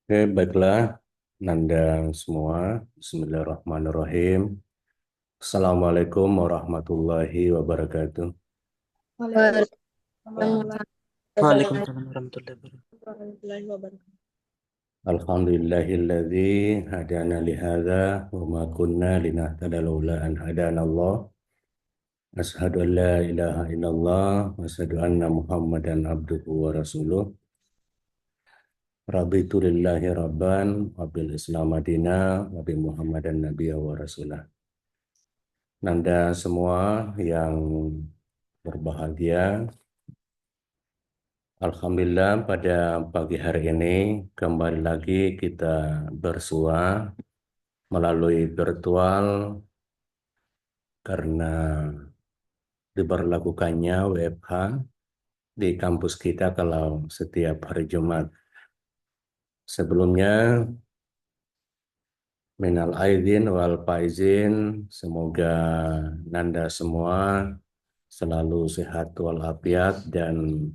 Oke, baiklah, Nanda semua. Bismillahirrahmanirrahim. Assalamualaikum warahmatullahi wabarakatuh. Waalaikumsalam Waalaikumsalam warahmatullahi wabarakatuh. warahmatullahi wabarakatuh. Alhamdulillahilladzi hadana lihada wa ma kunna linahtada laula an hadana Allah. Asyhadu an la ilaha illallah wa asyhadu anna Muhammadan abduhu wa rasuluh. Raditu lillahi rabban wa bil Islam madina wa bi Muhammadan nabiyya wa rasulah. Nanda semua yang berbahagia, Alhamdulillah pada pagi hari ini kembali lagi kita bersua melalui virtual karena diberlakukannya WFH di kampus kita kalau setiap hari Jumat. Sebelumnya minal aidin wal faizin, semoga Nanda semua selalu sehat walafiat dan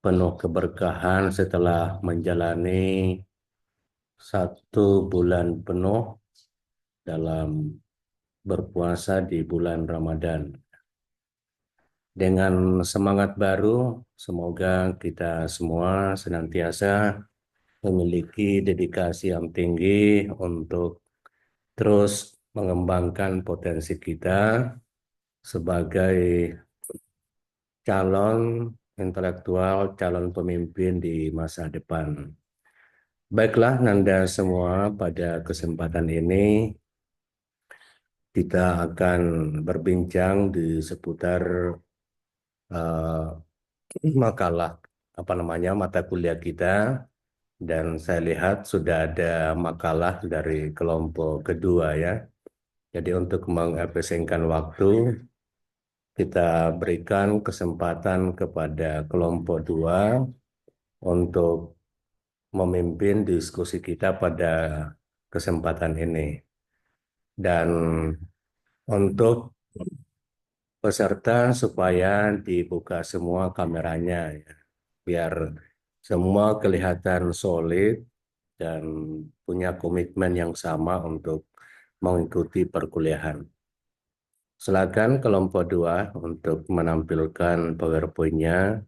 penuh keberkahan setelah menjalani 1 bulan penuh dalam berpuasa di bulan Ramadan. Dengan semangat baru, semoga kita semua senantiasa memiliki dedikasi yang tinggi untuk terus mengembangkan potensi kita sebagai calon intelektual, calon pemimpin di masa depan. Baiklah, Nanda semua, pada kesempatan ini kita akan berbincang di seputar makalah mata kuliah kita, dan saya lihat sudah ada makalah dari kelompok kedua ya. Jadi untuk mengefisienkan waktu, kita berikan kesempatan kepada kelompok dua untuk memimpin diskusi kita pada kesempatan ini. Dan untuk peserta supaya dibuka semua kameranya ya, biar semua kelihatan solid dan punya komitmen yang sama untuk mengikuti perkuliahan. Silakan kelompok dua untuk menampilkan PowerPoint-nya.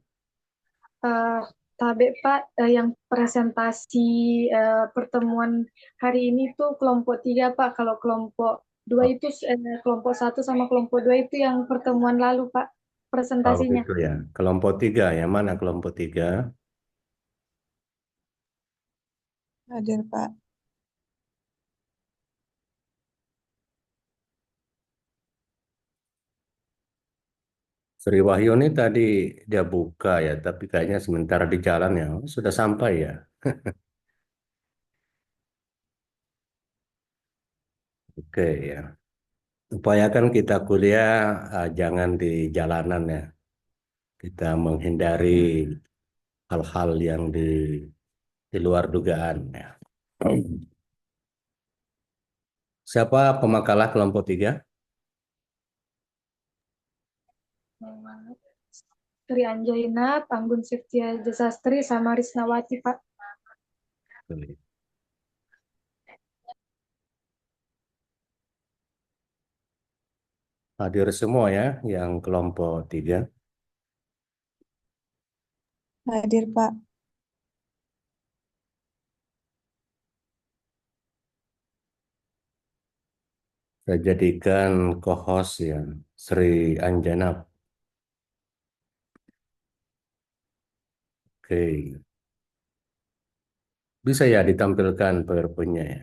Eh, Tabe Pak, yang presentasi pertemuan hari ini tuh kelompok tiga Pak. Kalau kelompok dua Oh, itu kelompok satu sama kelompok dua itu yang pertemuan lalu Pak oh, presentasinya. gitu ya. Kelompok tiga, yang mana kelompok tiga? Hadir, Pak. Sri Wahyuni tadi dia buka ya, tapi kayaknya sementara di jalan ya. Oh, sudah sampai ya. Oke ya. Upayakan kita kuliah jangan di jalanan ya. Kita menghindari hal-hal yang di luar dugaan ya. Siapa pemakalah kelompok tiga? Sri Anjaina, Anggun Septia Jasastri, sama Risnawati Pak. Hadir semua ya, yang kelompok tiga. Hadir, Pak. Saya jadikan co-host ya, Sri Anjana. Oke, bisa ya ditampilkan PowerPoint-nya ya.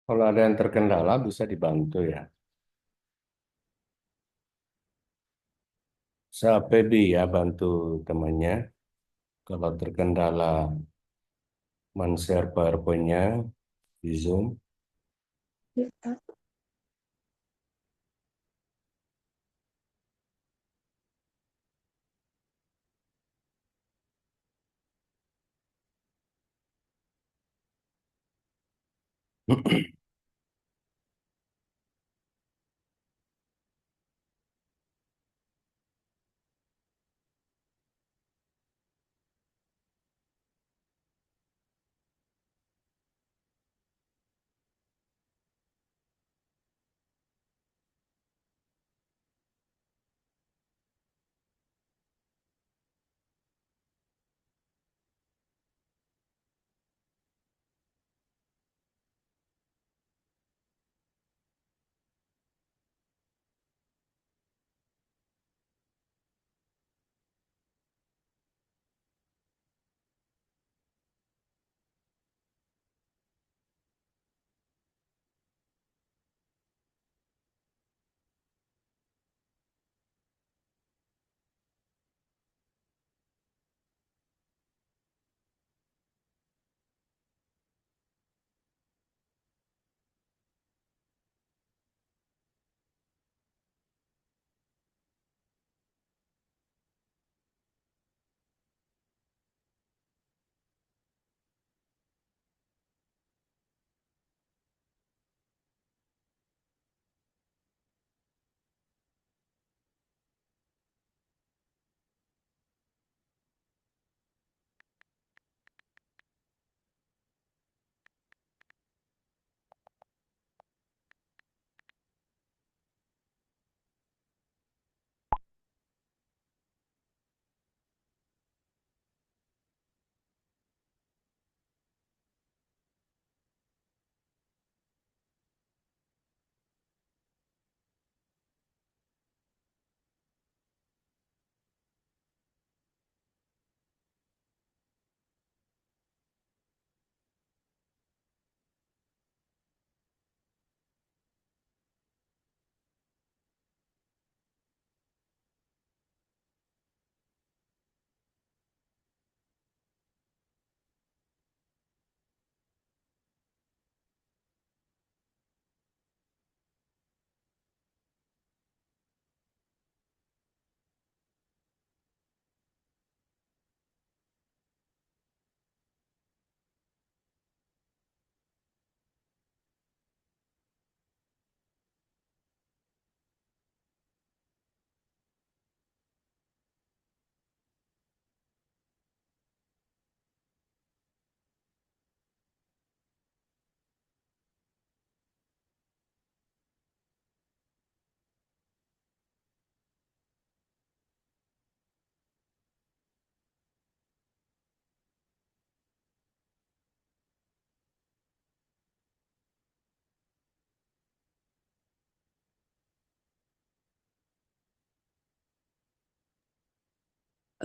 Kalau ada yang terkendala bisa dibantu ya. Saya Febi ya bantu temannya. Kalau terkendala men-share PowerPoint-nya di Zoom. Ya, Pak.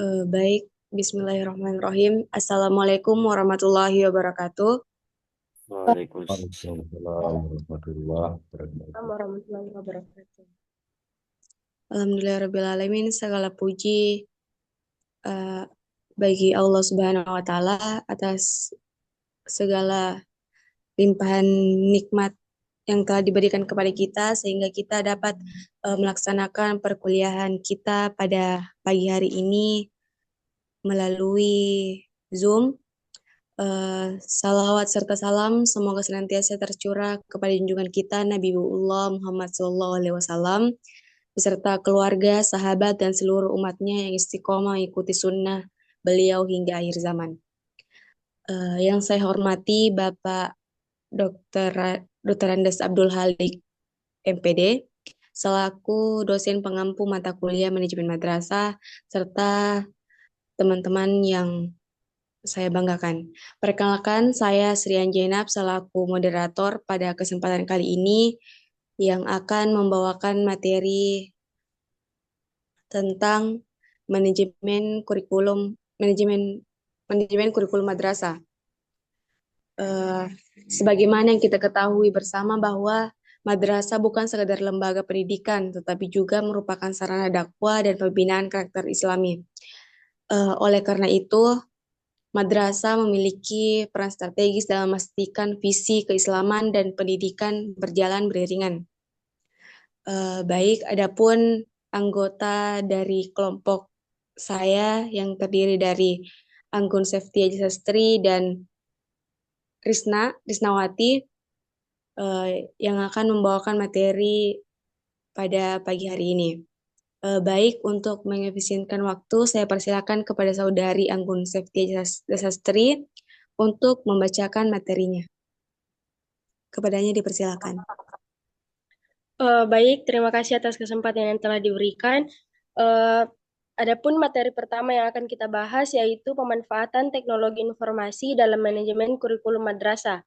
Baik, Bismillahirrahmanirrahim. Assalamualaikum warahmatullahi wabarakatuh. Waalaikumsalam warahmatullahi wabarakatuh. Warahmatullahi wabarakatuh. Alhamdulillahirrahmanirrahim. Segala puji eh, bagi Allah Subhanahu wa Ta'ala atas segala limpahan nikmat yang telah diberikan kepada kita sehingga kita dapat melaksanakan perkuliahan kita pada pagi hari ini melalui Zoom. Salawat serta salam semoga senantiasa tercurah kepada junjungan kita Nabiullah Muhammad SAW beserta keluarga, sahabat, dan seluruh umatnya yang istiqomah mengikuti sunnah beliau hingga akhir zaman. Yang saya hormati Bapak Dr. Andes Abdul Halik, MPD, selaku dosen pengampu mata kuliah manajemen madrasah, serta teman-teman yang saya banggakan. Perkenalkan, saya Srian Jainab selaku moderator pada kesempatan kali ini yang akan membawakan materi tentang manajemen kurikulum madrasah. Eh, Sebagaimana yang kita ketahui bersama bahwa madrasah bukan sekadar lembaga pendidikan, tetapi juga merupakan sarana dakwah dan pembinaan karakter Islami. Oleh karena itu, madrasah memiliki peran strategis dalam memastikan visi keislaman dan pendidikan berjalan beriringan. Baik, adapun anggota dari kelompok saya yang terdiri dari Anggun Seftia Sastri dan Risnawati yang akan membawakan materi pada pagi hari ini. Baik, untuk mengefisienkan waktu, saya persilakan kepada Saudari Anggun Seftia Sastri untuk membacakan materinya. Kepadanya dipersilakan. Baik, terima kasih atas kesempatan yang telah diberikan. Adapun materi pertama yang akan kita bahas yaitu pemanfaatan teknologi informasi dalam manajemen kurikulum madrasah.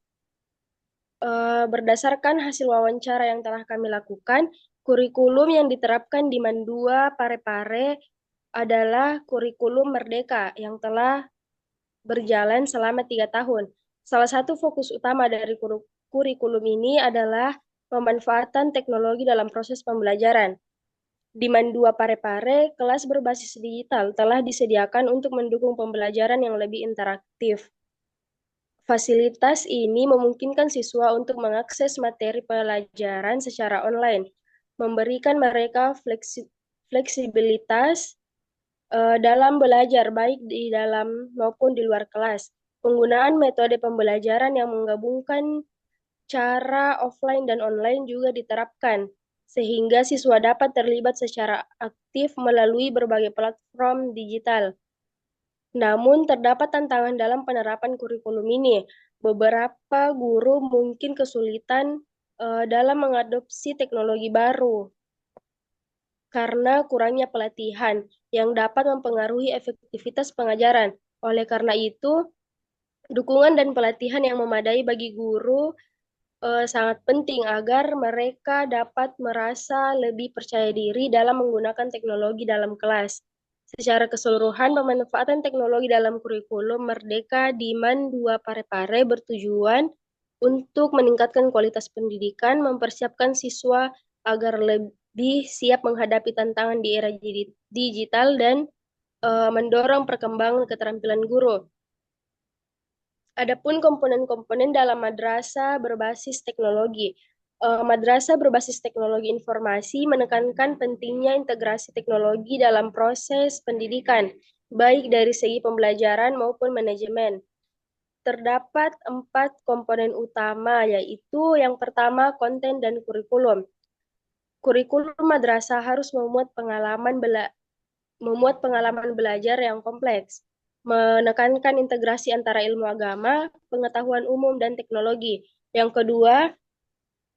Berdasarkan hasil wawancara yang telah kami lakukan, kurikulum yang diterapkan di Mandua Parepare adalah kurikulum Merdeka yang telah berjalan selama 3 tahun. Salah satu fokus utama dari kurikulum ini adalah pemanfaatan teknologi dalam proses pembelajaran. Di Mandua Parepare, kelas berbasis digital telah disediakan untuk mendukung pembelajaran yang lebih interaktif. Fasilitas ini memungkinkan siswa untuk mengakses materi pelajaran secara online, memberikan mereka fleksibilitas dalam belajar baik di dalam maupun di luar kelas. Penggunaan metode pembelajaran yang menggabungkan cara offline dan online juga diterapkan, sehingga siswa dapat terlibat secara aktif melalui berbagai platform digital. Namun, terdapat tantangan dalam penerapan kurikulum ini. Beberapa guru mungkin kesulitan dalam mengadopsi teknologi baru karena kurangnya pelatihan yang dapat mempengaruhi efektivitas pengajaran. Oleh karena itu, dukungan dan pelatihan yang memadai bagi guru sangat penting agar mereka dapat merasa lebih percaya diri dalam menggunakan teknologi dalam kelas. Secara keseluruhan, pemanfaatan teknologi dalam kurikulum Merdeka di Mandua Parepare bertujuan untuk meningkatkan kualitas pendidikan, mempersiapkan siswa agar lebih siap menghadapi tantangan di era digital, dan mendorong perkembangan keterampilan guru. Adapun komponen-komponen dalam madrasah berbasis teknologi. Madrasah berbasis teknologi informasi menekankan pentingnya integrasi teknologi dalam proses pendidikan, baik dari segi pembelajaran maupun manajemen. Terdapat 4 komponen utama, yaitu yang pertama konten dan kurikulum. Kurikulum madrasah harus memuat pengalaman belajar yang kompleks, menekankan integrasi antara ilmu agama, pengetahuan umum, dan teknologi. Yang kedua,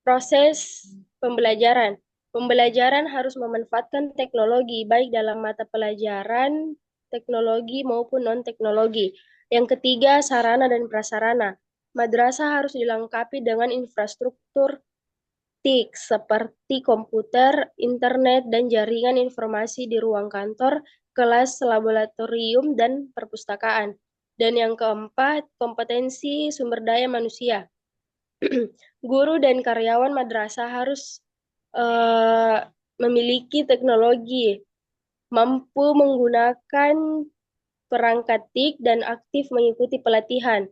proses pembelajaran. Pembelajaran harus memanfaatkan teknologi, baik dalam mata pelajaran, teknologi maupun non-teknologi. Yang ketiga, sarana dan prasarana. Madrasah harus dilengkapi dengan infrastruktur TIK seperti komputer, internet, dan jaringan informasi di ruang kantor, kelas, laboratorium, dan perpustakaan. Dan yang keempat, kompetensi sumber daya manusia. Guru dan karyawan madrasah harus memiliki teknologi, mampu menggunakan perangkat TIK, dan aktif mengikuti pelatihan.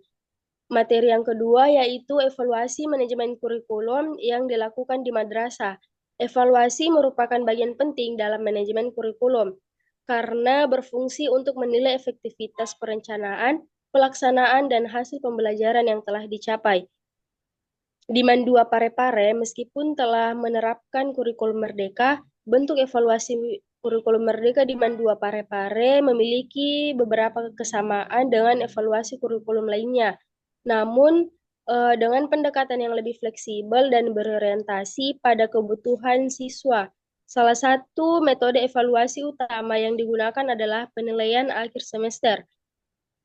Materi yang kedua yaitu evaluasi manajemen kurikulum yang dilakukan di madrasah. Evaluasi merupakan bagian penting dalam manajemen kurikulum karena berfungsi untuk menilai efektivitas perencanaan, pelaksanaan, dan hasil pembelajaran yang telah dicapai. Di Mandua Parepare, meskipun telah menerapkan kurikulum Merdeka, bentuk evaluasi kurikulum Merdeka di Mandua Parepare memiliki beberapa kesamaan dengan evaluasi kurikulum lainnya. Namun, dengan pendekatan yang lebih fleksibel dan berorientasi pada kebutuhan siswa. Salah satu metode evaluasi utama yang digunakan adalah penilaian akhir semester.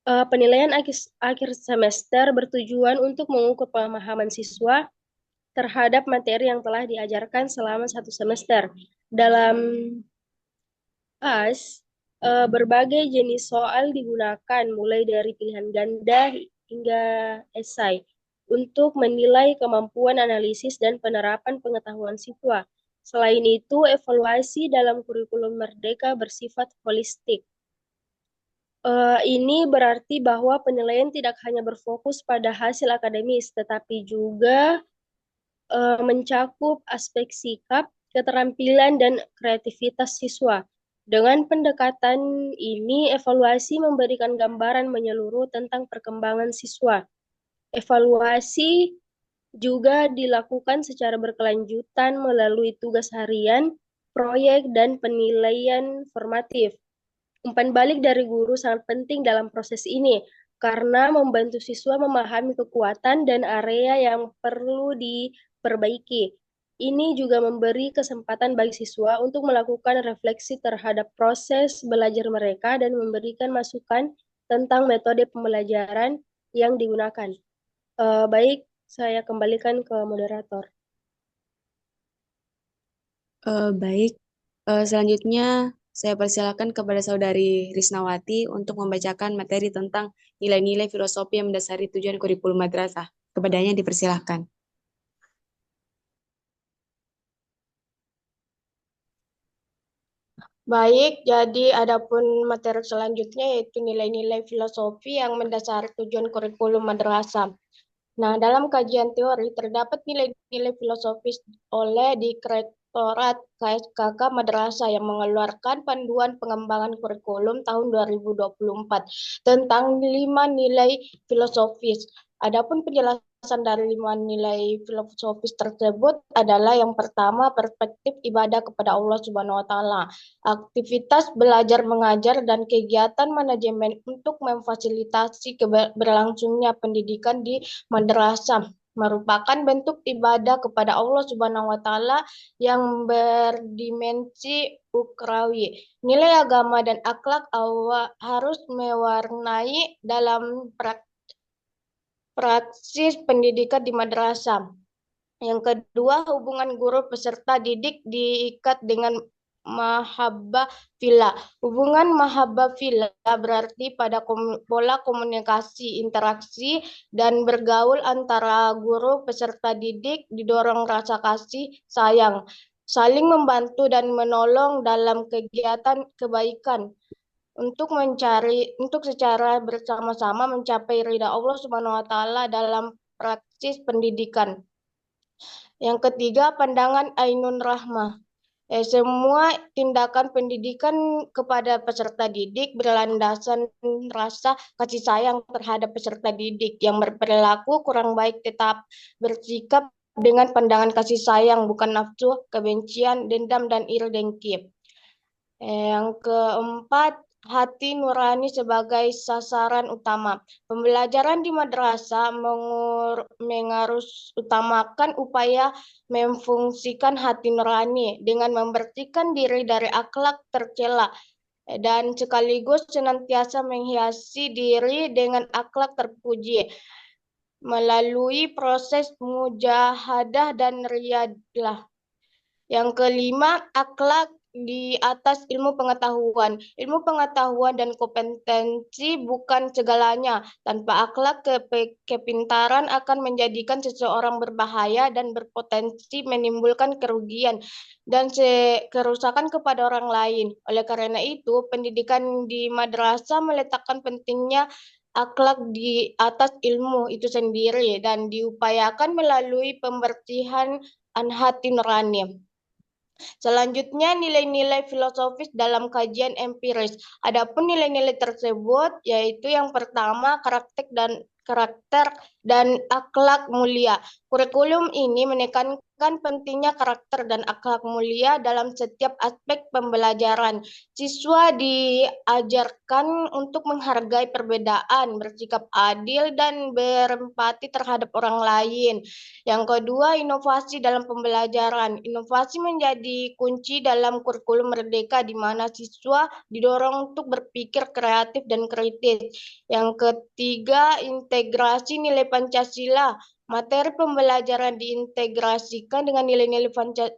Penilaian akhir semester bertujuan untuk mengukur pemahaman siswa terhadap materi yang telah diajarkan selama 1 semester. Dalam berbagai jenis soal digunakan, mulai dari pilihan ganda hingga esai untuk menilai kemampuan analisis dan penerapan pengetahuan siswa. Selain itu, evaluasi dalam kurikulum Merdeka bersifat holistik. Ini berarti bahwa penilaian tidak hanya berfokus pada hasil akademis, tetapi juga mencakup aspek sikap, keterampilan, dan kreativitas siswa. Dengan pendekatan ini, evaluasi memberikan gambaran menyeluruh tentang perkembangan siswa. Evaluasi juga dilakukan secara berkelanjutan melalui tugas harian, proyek, dan penilaian formatif. Umpan balik dari guru sangat penting dalam proses ini, karena membantu siswa memahami kekuatan dan area yang perlu diperbaiki. Ini juga memberi kesempatan bagi siswa untuk melakukan refleksi terhadap proses belajar mereka dan memberikan masukan tentang metode pembelajaran yang digunakan. Baik, saya kembalikan ke moderator. Baik, selanjutnya saya persilakan kepada Saudari Risnawati untuk membacakan materi tentang nilai-nilai filosofi yang mendasari tujuan kurikulum madrasah. Kepadanya dipersilahkan. Baik, jadi adapun materi selanjutnya yaitu nilai-nilai filosofi yang mendasari tujuan kurikulum madrasah. Nah, dalam kajian teori terdapat nilai-nilai filosofis oleh Direktorat KSKK Madrasah yang mengeluarkan panduan pengembangan kurikulum tahun 2024 tentang 5 nilai filosofis. Adapun penjelasan dari 5 nilai filosofis tersebut adalah yang pertama, perspektif ibadah kepada Allah Subhanahu wa taala. Aktivitas belajar mengajar dan kegiatan manajemen untuk memfasilitasi berlangsungnya pendidikan di madrasah merupakan bentuk ibadah kepada Allah Subhanahu wa taala yang berdimensi ukrawi. Nilai agama dan akhlak harus mewarnai dalam praksis pendidikan di madrasah. Yang kedua, hubungan guru peserta didik diikat dengan mahabbah fillah. Hubungan mahabbah fillah berarti pada pola komunikasi, interaksi, dan bergaul antara guru peserta didik didorong rasa kasih sayang, saling membantu dan menolong dalam kegiatan kebaikan untuk secara bersama-sama mencapai ridha Allah Subhanahu wa taala dalam praksis pendidikan. Yang ketiga, pandangan Ainun Rahmah. Semua tindakan pendidikan kepada peserta didik berlandaskan rasa kasih sayang terhadap peserta didik. Yang berperilaku kurang baik tetap bersikap dengan pandangan kasih sayang, bukan nafsu, kebencian, dendam, dan iri dengki. Yang keempat, hati nurani sebagai sasaran utama. Pembelajaran di madrasah utamakan upaya memfungsikan hati nurani dengan membersihkan diri dari akhlak tercela dan sekaligus senantiasa menghiasi diri dengan akhlak terpuji melalui proses mujahadah dan riyadlah. Yang kelima, akhlak di atas ilmu pengetahuan. Ilmu pengetahuan dan kompetensi bukan segalanya. Tanpa akhlak, kepintaran akan menjadikan seseorang berbahaya dan berpotensi menimbulkan kerugian dan kerusakan kepada orang lain. Oleh karena itu, pendidikan di madrasah meletakkan pentingnya akhlak di atas ilmu itu sendiri dan diupayakan melalui pembersihan hati nurani. Selanjutnya, nilai-nilai filosofis dalam kajian empiris. Adapun nilai-nilai tersebut yaitu yang pertama, karakter dan akhlak mulia. Kurikulum ini menekankan pentingnya karakter dan akhlak mulia dalam setiap aspek pembelajaran. Siswa diajarkan untuk menghargai perbedaan, bersikap adil, dan berempati terhadap orang lain. Yang kedua, inovasi dalam pembelajaran. Inovasi menjadi kunci dalam kurikulum merdeka di mana siswa didorong untuk berpikir kreatif dan kritis. Yang ketiga, integrasi nilai Pancasila. Materi pembelajaran diintegrasikan dengan nilai-nilai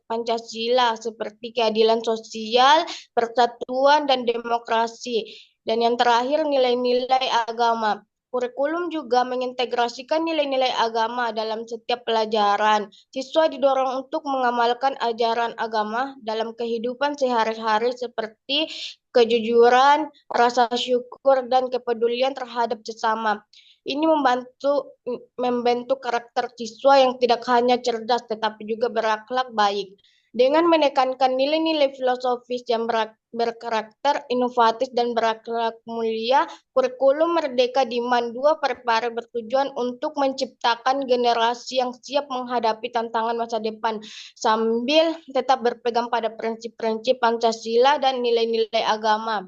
Pancasila seperti keadilan sosial, persatuan, dan demokrasi. Dan yang terakhir, nilai-nilai agama. Kurikulum juga mengintegrasikan nilai-nilai agama dalam setiap pelajaran. Siswa didorong untuk mengamalkan ajaran agama dalam kehidupan sehari-hari seperti kejujuran, rasa syukur, dan kepedulian terhadap sesama. Ini membentuk karakter siswa yang tidak hanya cerdas tetapi juga berakhlak baik. Dengan menekankan nilai-nilai filosofis yang berkarakter inovatif dan berakhlak mulia, kurikulum Merdeka di Mandua Parepare bertujuan untuk menciptakan generasi yang siap menghadapi tantangan masa depan sambil tetap berpegang pada prinsip-prinsip Pancasila dan nilai-nilai agama.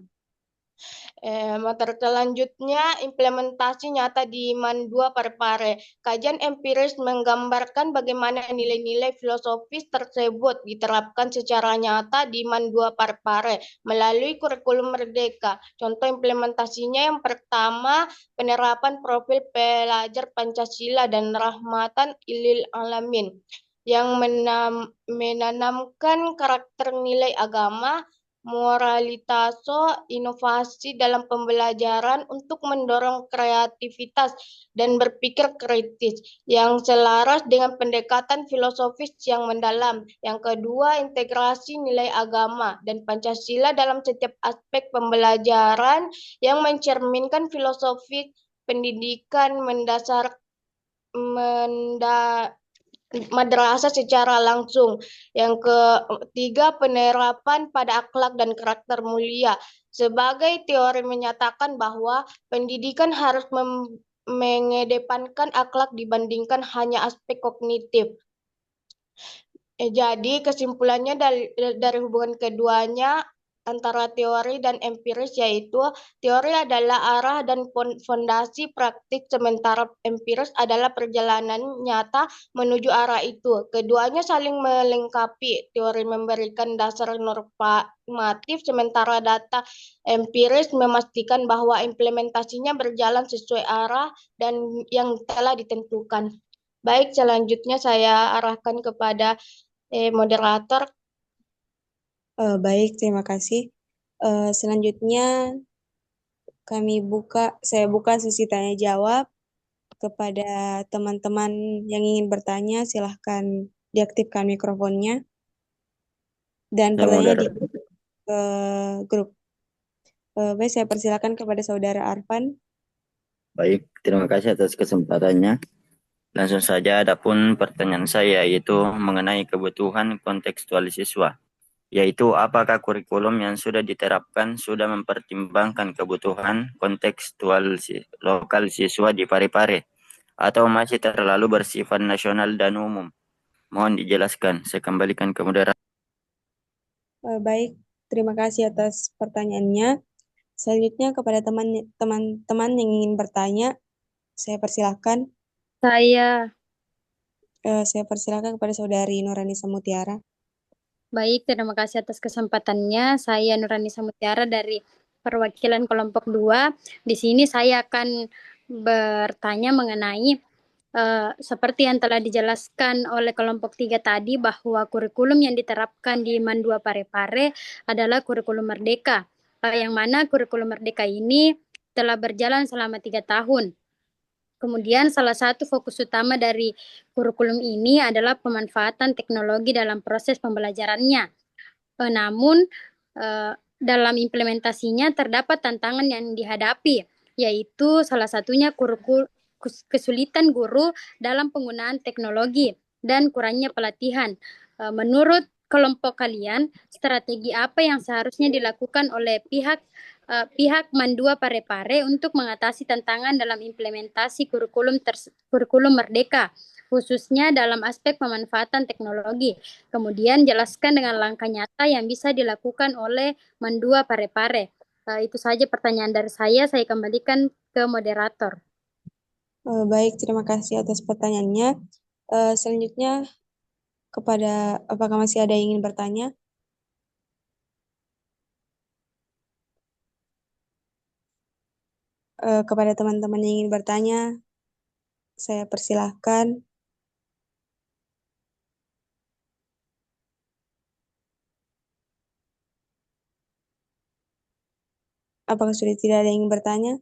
Materi selanjutnya, implementasi nyata di MAN 2 Parepare. Kajian empiris menggambarkan bagaimana nilai-nilai filosofis tersebut diterapkan secara nyata di MAN 2 Parepare melalui kurikulum Merdeka. Contoh implementasinya yang pertama, penerapan profil pelajar Pancasila dan rahmatan lil alamin yang menanamkan karakter nilai agama, moralitaso, inovasi dalam pembelajaran untuk mendorong kreativitas dan berpikir kritis yang selaras dengan pendekatan filosofis yang mendalam. Yang kedua, integrasi nilai agama dan Pancasila dalam setiap aspek pembelajaran yang mencerminkan filosofi pendidikan madrasah secara langsung. Yang ketiga, penerapan pada akhlak dan karakter mulia. Sebagai teori menyatakan bahwa pendidikan harus mengedepankan akhlak dibandingkan hanya aspek kognitif. Jadi kesimpulannya dari hubungan keduanya antara teori dan empiris, yaitu teori adalah arah dan fondasi praktik, sementara empiris adalah perjalanan nyata menuju arah itu. Keduanya saling melengkapi. Teori memberikan dasar normatif, sementara data empiris memastikan bahwa implementasinya berjalan sesuai arah dan yang telah ditentukan. Baik, selanjutnya saya arahkan kepada moderator. Baik, terima kasih. Selanjutnya saya buka sesi tanya jawab kepada teman-teman yang ingin bertanya. Silahkan diaktifkan mikrofonnya dan Saya pertanyaannya di moderator. grup. Baik, saya persilakan kepada Saudara Arfan. Baik, terima kasih atas kesempatannya. Langsung saja, adapun pertanyaan saya yaitu mengenai kebutuhan kontekstual siswa, yaitu apakah kurikulum yang sudah diterapkan sudah mempertimbangkan kebutuhan kontekstual lokal siswa di Parepare atau masih terlalu bersifat nasional dan umum? Mohon dijelaskan. Saya kembalikan ke moderator. Baik, terima kasih atas pertanyaannya. Selanjutnya kepada teman-teman yang ingin bertanya, saya persilahkan. Saya persilakan kepada Saudari Nurani Samutiara. Baik, terima kasih atas kesempatannya. Saya Nurani Samutiara dari perwakilan kelompok 2. Di sini saya akan bertanya mengenai seperti yang telah dijelaskan oleh kelompok 3 tadi, bahwa kurikulum yang diterapkan di MAN 2 Parepare adalah kurikulum Merdeka, yang mana kurikulum Merdeka ini telah berjalan selama 3 tahun. Kemudian salah satu fokus utama dari kurikulum ini adalah pemanfaatan teknologi dalam proses pembelajarannya. Namun dalam implementasinya terdapat tantangan yang dihadapi, yaitu salah satunya kesulitan guru dalam penggunaan teknologi dan kurangnya pelatihan. Menurut kelompok kalian, strategi apa yang seharusnya dilakukan oleh pihak MAN 2 Parepare untuk mengatasi tantangan dalam implementasi kurikulum Merdeka, khususnya dalam aspek pemanfaatan teknologi? Kemudian jelaskan dengan langkah nyata yang bisa dilakukan oleh MAN 2 Parepare. Itu saja pertanyaan dari saya kembalikan ke moderator. Baik, terima kasih atas pertanyaannya. Selanjutnya apakah masih ada yang ingin bertanya? Kepada teman-teman yang ingin bertanya, saya persilahkan. Apakah sudah tidak ada yang ingin bertanya?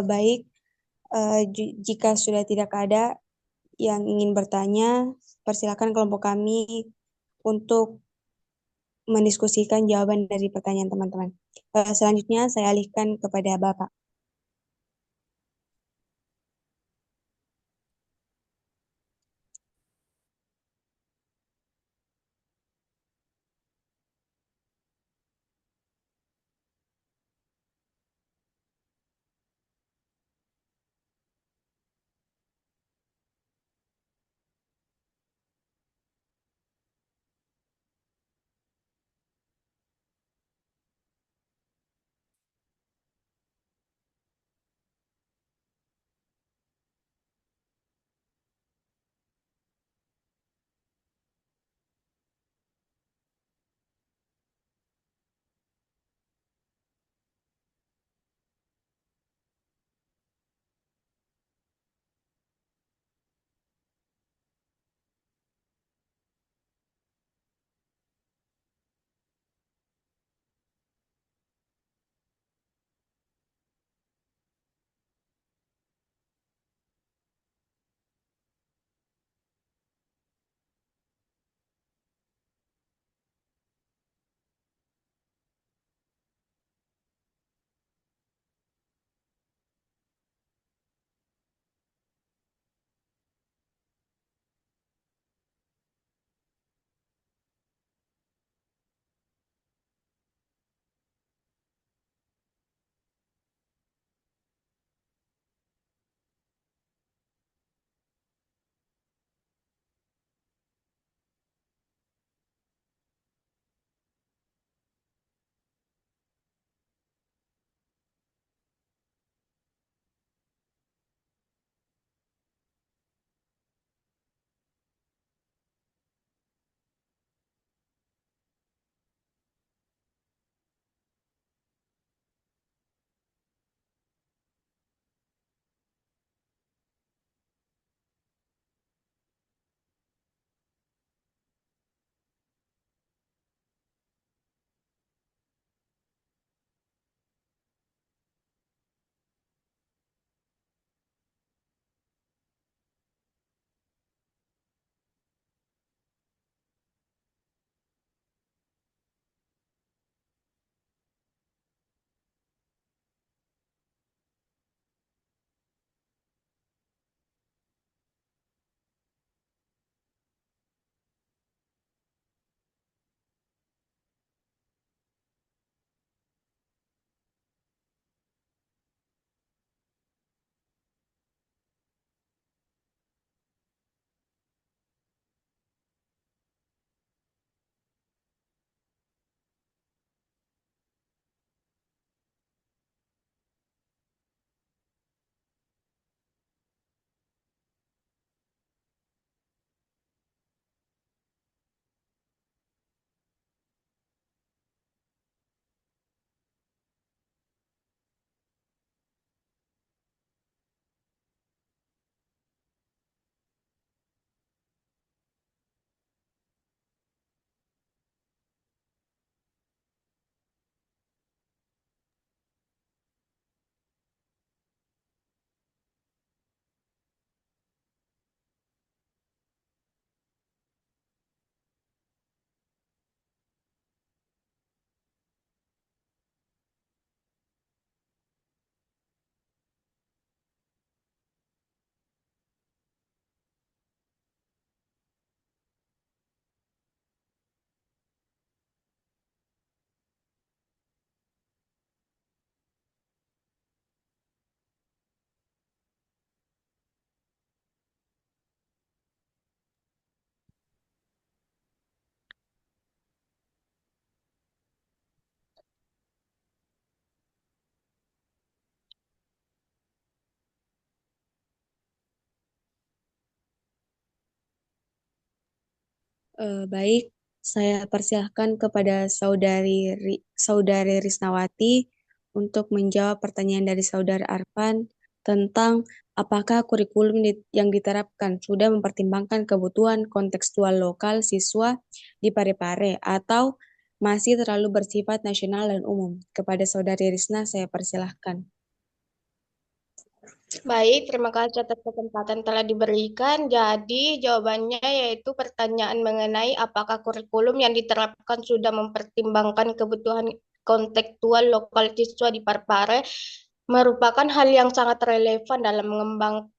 Baik, jika sudah tidak ada yang ingin bertanya, persilakan kelompok kami untuk mendiskusikan jawaban dari pertanyaan teman-teman. Selanjutnya saya alihkan kepada Bapak. Baik, saya persilahkan kepada Saudari Risnawati untuk menjawab pertanyaan dari Saudara Arfan tentang apakah kurikulum yang diterapkan sudah mempertimbangkan kebutuhan kontekstual lokal siswa di Parepare atau masih terlalu bersifat nasional dan umum. Kepada Saudari Risna, saya persilahkan. Baik, terima kasih atas kesempatan telah diberikan. Jadi, jawabannya yaitu pertanyaan mengenai apakah kurikulum yang diterapkan sudah mempertimbangkan kebutuhan kontekstual lokal siswa di Parepare merupakan hal yang sangat relevan dalam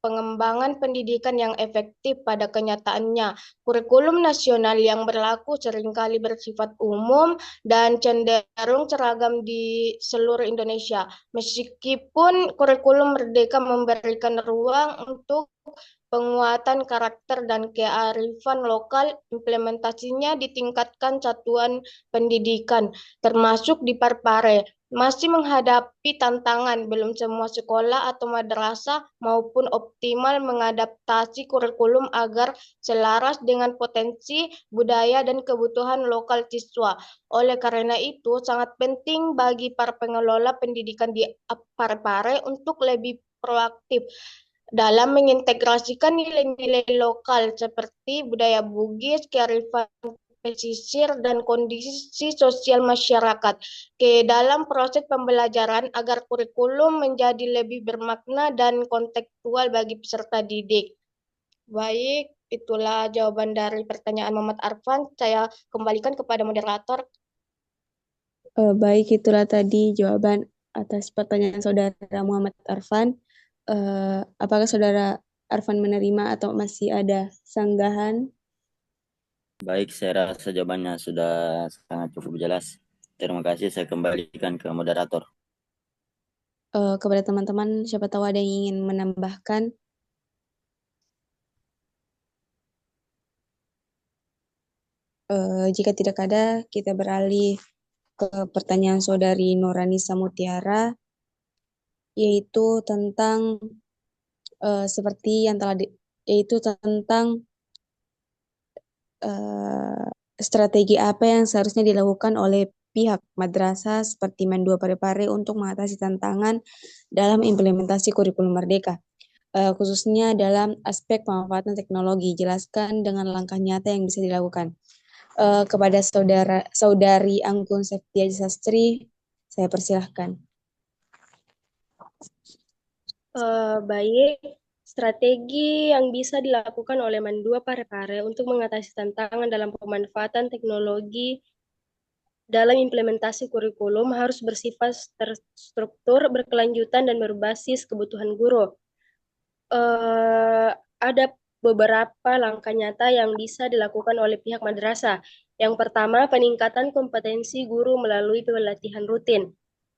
pengembangan pendidikan yang efektif. Pada kenyataannya. Kurikulum nasional yang berlaku seringkali bersifat umum dan cenderung seragam di seluruh Indonesia. Meskipun kurikulum merdeka memberikan ruang untuk penguatan karakter dan kearifan lokal, implementasinya ditingkatkan satuan pendidikan, termasuk di Parepare, masih menghadapi tantangan. Belum semua sekolah atau madrasah maupun optimal mengadaptasi kurikulum agar selaras dengan potensi budaya dan kebutuhan lokal siswa. Oleh karena itu, sangat penting bagi para pengelola pendidikan di Parepare untuk lebih proaktif dalam mengintegrasikan nilai-nilai lokal seperti budaya Bugis, kearifan pesisir, dan kondisi sosial masyarakat ke dalam proses pembelajaran agar kurikulum menjadi lebih bermakna dan kontekstual bagi peserta didik. Baik, itulah jawaban dari pertanyaan Muhammad Arfan. Saya kembalikan kepada moderator. Baik, itulah tadi jawaban atas pertanyaan Saudara Muhammad Arfan. Apakah Saudara Arfan menerima atau masih ada sanggahan? Baik, saya rasa jawabannya sudah sangat cukup jelas. Terima kasih, saya kembalikan ke moderator. Kepada teman-teman, siapa tahu ada yang ingin menambahkan. Jika tidak ada, kita beralih ke pertanyaan Saudari Nurani Samutiara, yaitu tentang seperti yang telah yaitu tentang strategi apa yang seharusnya dilakukan oleh pihak madrasah seperti Men2 Parepare untuk mengatasi tantangan dalam implementasi kurikulum merdeka, khususnya dalam aspek pemanfaatan teknologi. Jelaskan dengan langkah nyata yang bisa dilakukan. Kepada Saudari Anggun Septia Sastri, saya persilahkan. Baik, strategi yang bisa dilakukan oleh Men2 Parepare untuk mengatasi tantangan dalam pemanfaatan teknologi dalam implementasi kurikulum harus bersifat terstruktur, berkelanjutan, dan berbasis kebutuhan guru. Ada beberapa langkah nyata yang bisa dilakukan oleh pihak madrasah. Yang pertama, peningkatan kompetensi guru melalui pelatihan rutin.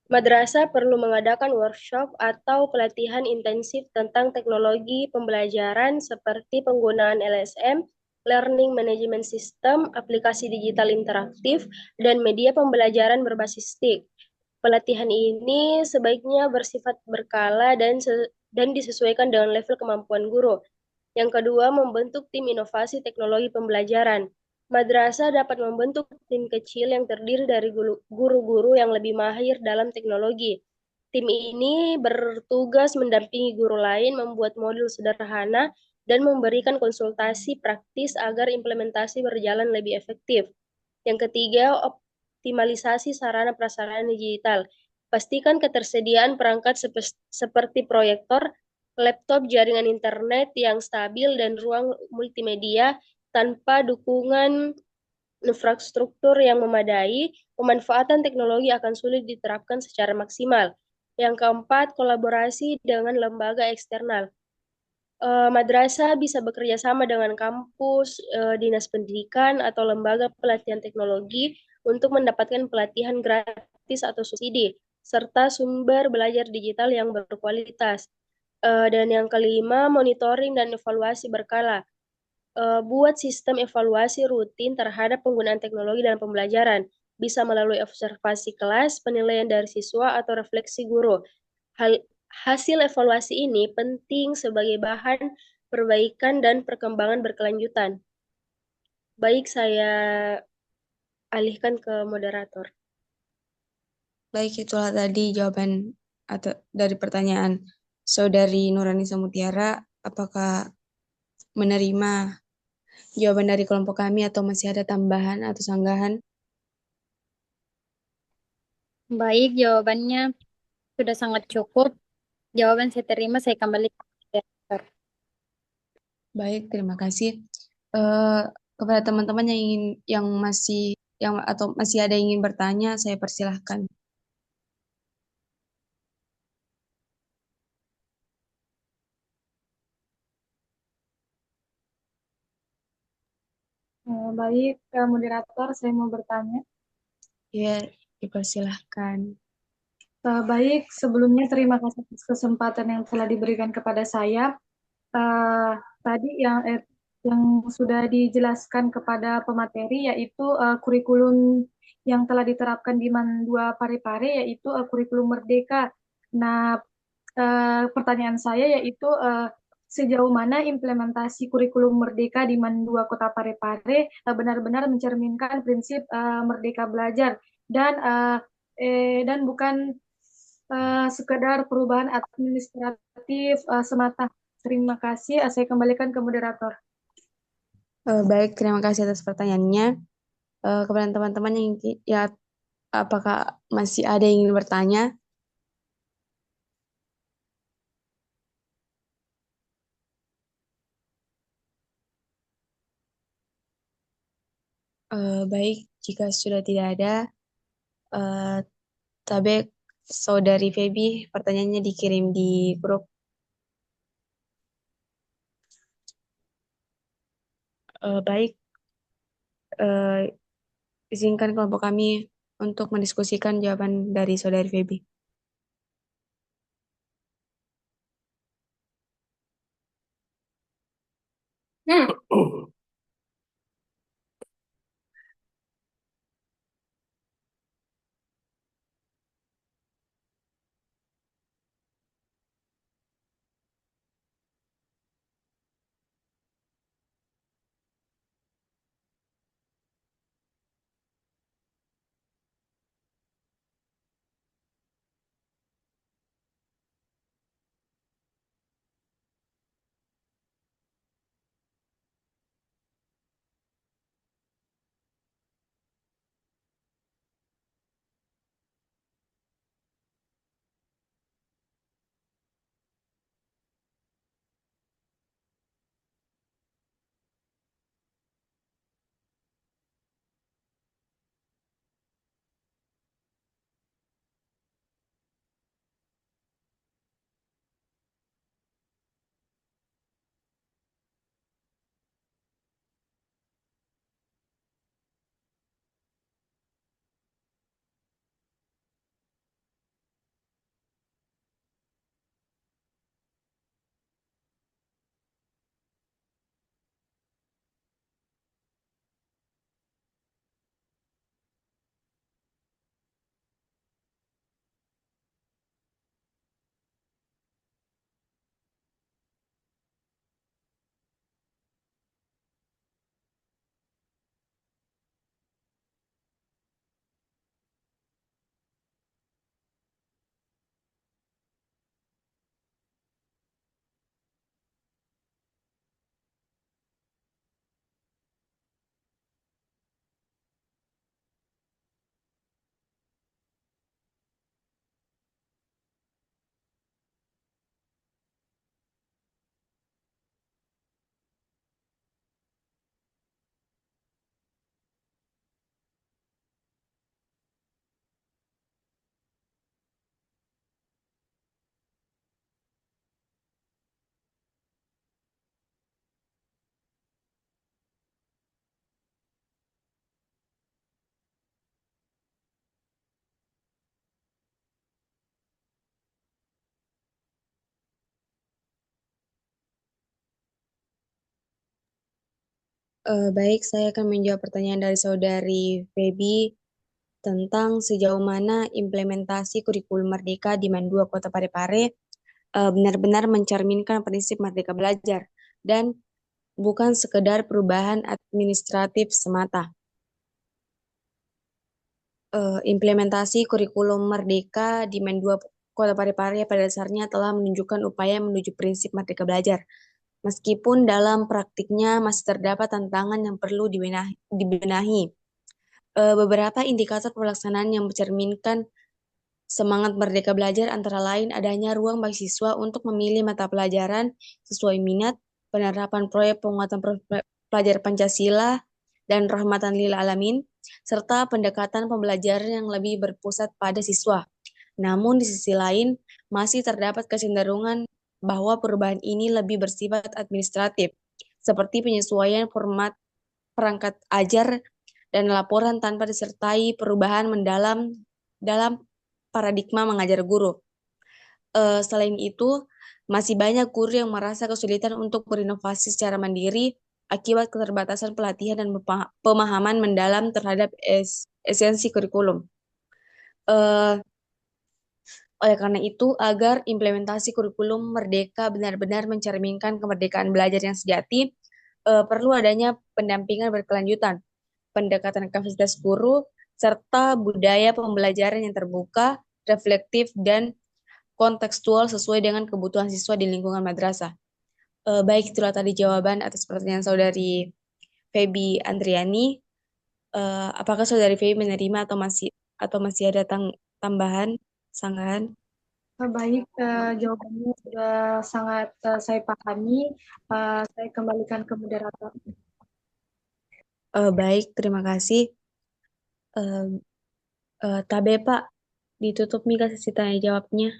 Madrasah perlu mengadakan workshop atau pelatihan intensif tentang teknologi pembelajaran seperti penggunaan LSM, Learning Management System, aplikasi digital interaktif, dan media pembelajaran berbasis TIK. Pelatihan ini sebaiknya bersifat berkala dan disesuaikan dengan level kemampuan guru. Yang kedua, membentuk tim inovasi teknologi pembelajaran. Madrasah dapat membentuk tim kecil yang terdiri dari guru-guru yang lebih mahir dalam teknologi. Tim ini bertugas mendampingi guru lain membuat modul sederhana dan memberikan konsultasi praktis agar implementasi berjalan lebih efektif. Yang ketiga, optimalisasi sarana prasarana digital. Pastikan ketersediaan perangkat seperti proyektor, laptop, jaringan internet yang stabil, dan ruang multimedia. Tanpa dukungan infrastruktur yang memadai, pemanfaatan teknologi akan sulit diterapkan secara maksimal. Yang keempat, kolaborasi dengan lembaga eksternal. Madrasah bisa bekerja sama dengan kampus, dinas pendidikan, atau lembaga pelatihan teknologi untuk mendapatkan pelatihan gratis atau subsidi, serta sumber belajar digital yang berkualitas. Dan yang kelima, monitoring dan evaluasi berkala. Buat sistem evaluasi rutin terhadap penggunaan teknologi dalam pembelajaran, bisa melalui observasi kelas, penilaian dari siswa, atau refleksi guru. Hasil evaluasi ini penting sebagai bahan perbaikan dan perkembangan berkelanjutan. Baik, saya alihkan ke moderator. Baik, itulah tadi jawaban dari pertanyaan Saudari Nurani Samutiara. Apakah menerima jawaban dari kelompok kami atau masih ada tambahan atau sanggahan? Baik, jawabannya sudah sangat cukup. Jawaban saya terima, saya kembali ke moderator. Baik, terima kasih. Eh, kepada teman-teman yang masih ada yang ingin bertanya, saya persilahkan. Baik, moderator, saya mau bertanya. Ya, dipersilahkan. Baik, sebelumnya terima kasih atas kesempatan yang telah diberikan kepada saya. Tadi yang sudah dijelaskan kepada pemateri yaitu kurikulum yang telah diterapkan di Man 2 Parepare yaitu kurikulum Merdeka. Nah, pertanyaan saya yaitu sejauh mana implementasi kurikulum Merdeka di Man 2 Kota Parepare benar-benar mencerminkan prinsip merdeka belajar dan bukan sekedar perubahan administratif semata. Terima kasih. Saya kembalikan ke moderator. Baik, terima kasih atas pertanyaannya. Kepada teman-teman ya, apakah masih ada yang ingin bertanya? Baik, jika sudah tidak ada, Tabek, Saudari Feby, pertanyaannya dikirim di grup. Baik, izinkan kelompok kami untuk mendiskusikan jawaban dari Saudari Feby. Baik, saya akan menjawab pertanyaan dari Saudari Feby tentang sejauh mana implementasi kurikulum Merdeka di Man 2 Kota Parepare benar-benar mencerminkan prinsip merdeka belajar dan bukan sekedar perubahan administratif semata. Implementasi kurikulum Merdeka di Man 2 Kota Parepare pada dasarnya telah menunjukkan upaya menuju prinsip merdeka belajar. Meskipun dalam praktiknya masih terdapat tantangan yang perlu dibenahi. Beberapa indikator pelaksanaan yang mencerminkan Semangat Merdeka Belajar antara lain adanya ruang bagi siswa untuk memilih mata pelajaran sesuai minat, penerapan proyek penguatan pelajar Pancasila dan rahmatan lil alamin, serta pendekatan pembelajaran yang lebih berpusat pada siswa. Namun di sisi lain, masih terdapat kecenderungan bahwa perubahan ini lebih bersifat administratif, seperti penyesuaian format perangkat ajar dan laporan tanpa disertai perubahan mendalam dalam paradigma mengajar guru. Selain itu, masih banyak guru yang merasa kesulitan untuk berinovasi secara mandiri akibat keterbatasan pelatihan dan pemahaman mendalam terhadap esensi kurikulum. Oleh karena itu, agar implementasi kurikulum merdeka benar-benar mencerminkan kemerdekaan belajar yang sejati, perlu adanya pendampingan berkelanjutan, pendekatan kapasitas guru, serta budaya pembelajaran yang terbuka, reflektif, dan kontekstual sesuai dengan kebutuhan siswa di lingkungan madrasah. Baik, itulah tadi jawaban atas pertanyaan saudari Feby Andriani. Apakah saudari Feby menerima atau masih ada tambahan, sanggahan? Baik, jawabannya sudah sangat saya pahami. Saya kembalikan ke moderator. Baik, terima kasih. Tabe Pak, ditutup nih sesi tanya jawabnya.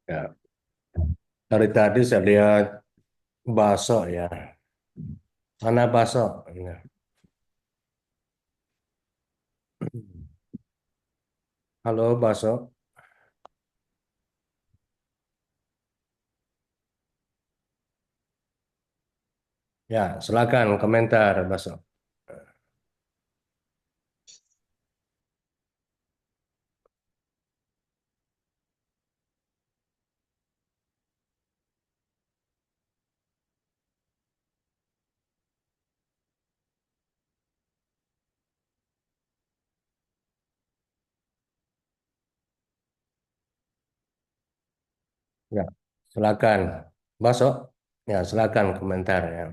Ya. Dari tadi saya lihat bakso ya. Mana bakso? Ya. Halo bakso. Ya, silakan komentar bakso. Ya, silakan bakso. Ya, silakan komentar ya.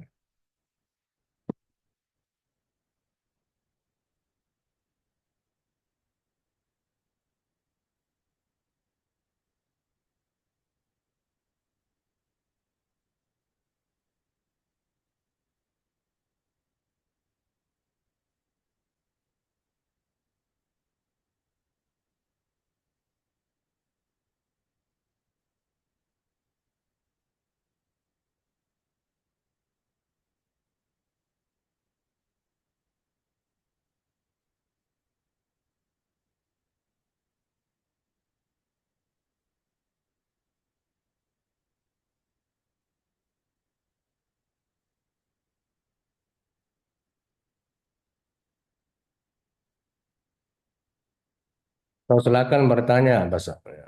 So, silakan bertanya bakso. Ya.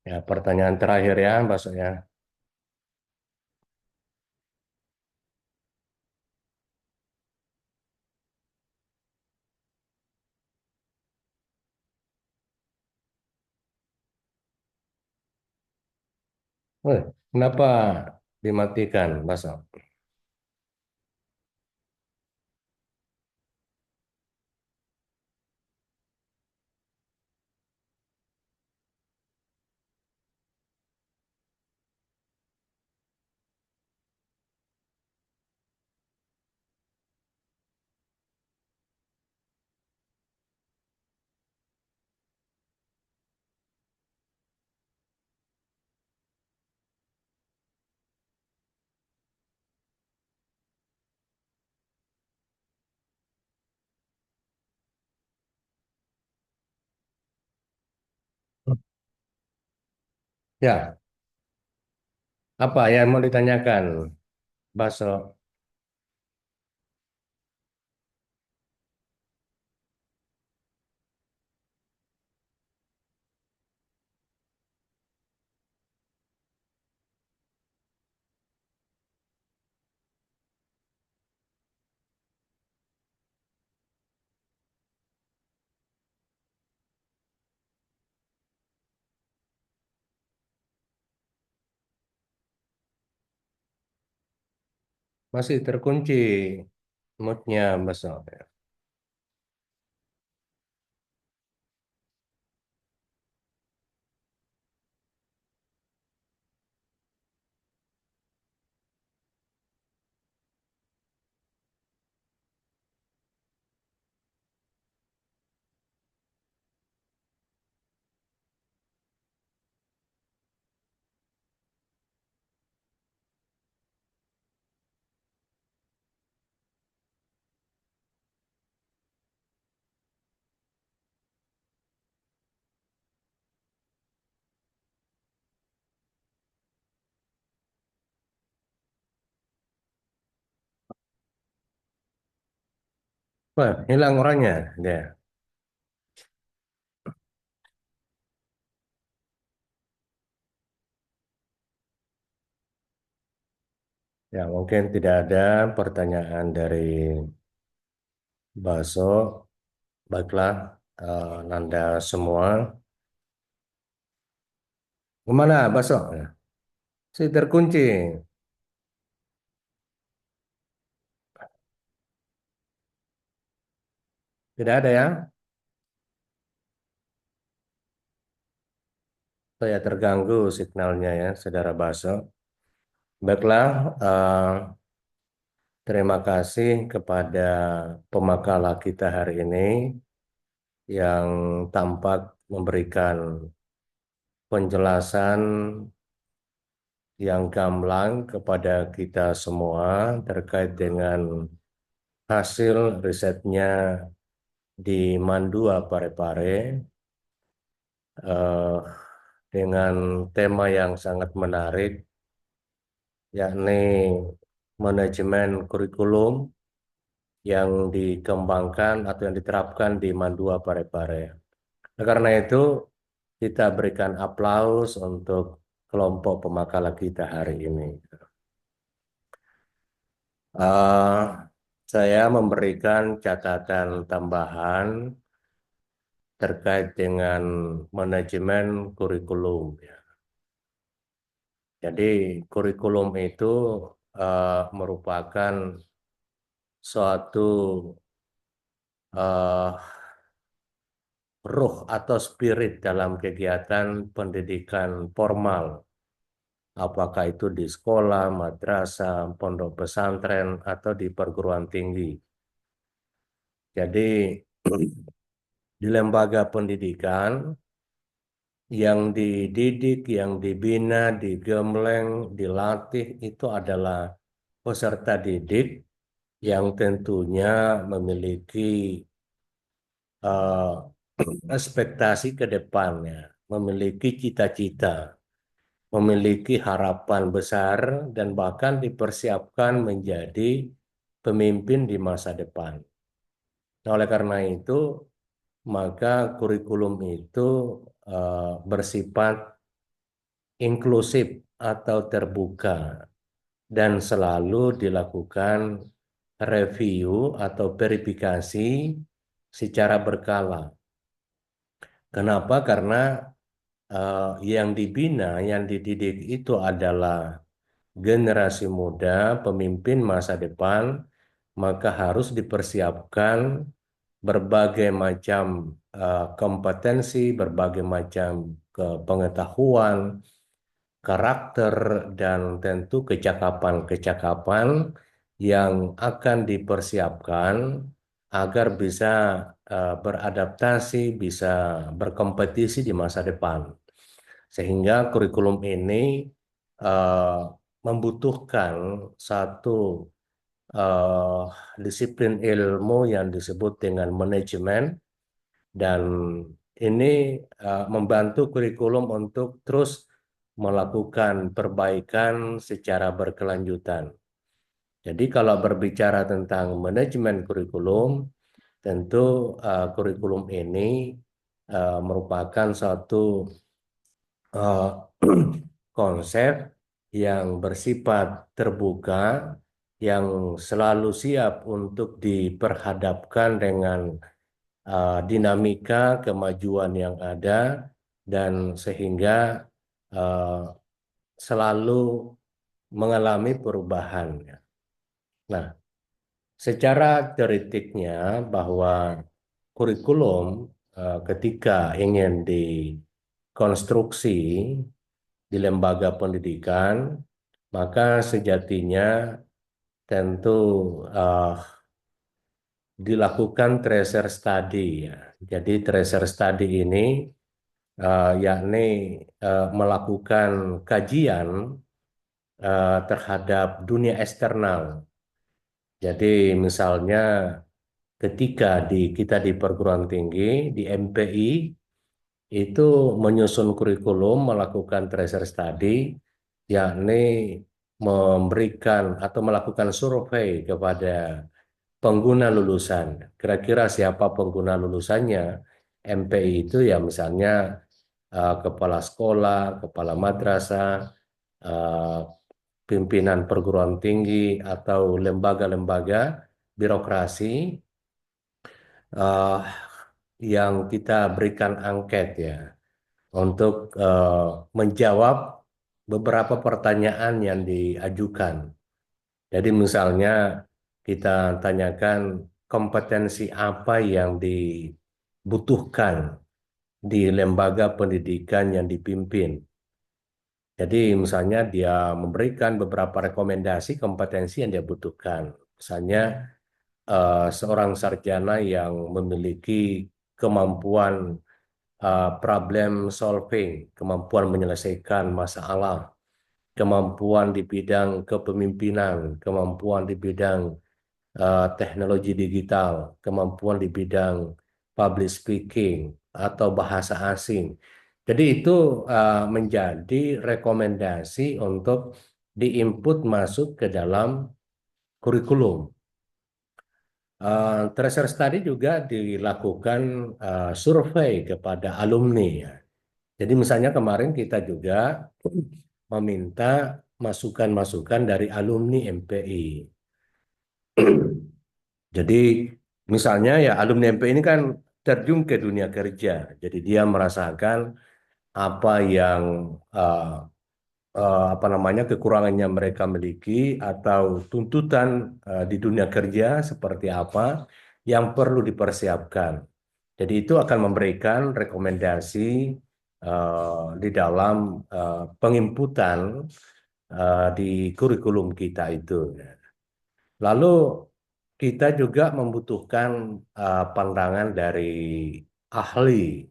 Ya, pertanyaan terakhir ya bakso ya. Kenapa dimatikan bakso? Ya, apa yang mau ditanyakan bakso? Masih terkunci moodnya besok. Wah, hilang orangnya dia. Ya, mungkin tidak ada pertanyaan dari Baso. Baiklah, Nanda semua. Kemana Baso? Ya, si terkunci. Tidak ada ya? Saya terganggu signalnya ya, Saudara Baso. Baiklah, terima kasih kepada pemakalah kita hari ini yang tampak memberikan penjelasan yang gamblang kepada kita semua terkait dengan hasil risetnya di Mandua Parepare eh, dengan tema yang sangat menarik, yakni manajemen kurikulum yang dikembangkan atau yang diterapkan di Mandua Parepare. Nah, karena itu kita berikan aplaus untuk kelompok pemakalah kita hari ini. Eh, saya memberikan catatan tambahan terkait dengan manajemen kurikulum. Ya. Jadi kurikulum itu merupakan suatu eh, ruh atau spirit dalam kegiatan pendidikan formal. Apakah itu di sekolah, madrasah, pondok pesantren, atau di perguruan tinggi. Jadi di lembaga pendidikan yang dididik, yang dibina, digembleng, dilatih itu adalah peserta didik yang tentunya memiliki eh, ekspektasi ke depannya, memiliki cita-cita, memiliki harapan besar, dan bahkan dipersiapkan menjadi pemimpin di masa depan. Nah, oleh karena itu, maka kurikulum itu bersifat inklusif atau terbuka dan selalu dilakukan review atau verifikasi secara berkala. Kenapa? Karena yang dibina, yang dididik itu adalah generasi muda, pemimpin masa depan, maka harus dipersiapkan berbagai macam kompetensi, berbagai macam pengetahuan, karakter, dan tentu kecakapan-kecakapan yang akan dipersiapkan agar bisa beradaptasi, bisa berkompetisi di masa depan. Sehingga kurikulum ini eh, membutuhkan satu eh, disiplin ilmu yang disebut dengan manajemen, dan ini membantu kurikulum untuk terus melakukan perbaikan secara berkelanjutan. Jadi kalau berbicara tentang manajemen kurikulum, tentu kurikulum ini merupakan suatu eh, konsep yang bersifat terbuka, yang selalu siap untuk diperhadapkan dengan dinamika kemajuan yang ada, dan sehingga uh, selalu mengalami perubahan. Nah, secara teoritiknya bahwa kurikulum ketika ingin dikonstruksi di lembaga pendidikan, maka sejatinya tentu eh, dilakukan tracer study ya. Jadi tracer study ini yakni melakukan kajian terhadap dunia eksternal. Jadi misalnya ketika kita di perguruan tinggi di MPI itu menyusun kurikulum, melakukan tracer study, yakni memberikan atau melakukan survei kepada pengguna lulusan. Kira-kira siapa pengguna lulusannya? MPI itu ya misalnya kepala sekolah, kepala madrasah, eh, pimpinan perguruan tinggi atau lembaga-lembaga birokrasi eh, yang kita berikan angket ya untuk menjawab beberapa pertanyaan yang diajukan. Jadi misalnya kita tanyakan kompetensi apa yang dibutuhkan di lembaga pendidikan yang dipimpin. Jadi misalnya dia memberikan beberapa rekomendasi kompetensi yang dia butuhkan. Misalnya seorang sarjana yang memiliki kemampuan problem solving, kemampuan menyelesaikan masalah, kemampuan di bidang kepemimpinan, kemampuan di bidang teknologi digital, kemampuan di bidang public speaking atau bahasa asing. Jadi itu menjadi rekomendasi untuk diinput masuk ke dalam kurikulum. Tracer study juga dilakukan survei kepada alumni ya. Jadi misalnya kemarin kita juga meminta masukan-masukan dari alumni MPI. Jadi misalnya ya alumni MPI ini kan terjun ke dunia kerja. Jadi dia merasakan apa yang apa namanya kekurangannya mereka miliki atau tuntutan di dunia kerja seperti apa yang perlu dipersiapkan. Jadi itu akan memberikan rekomendasi di dalam penginputan di kurikulum kita itu. Lalu kita juga membutuhkan pandangan dari ahli.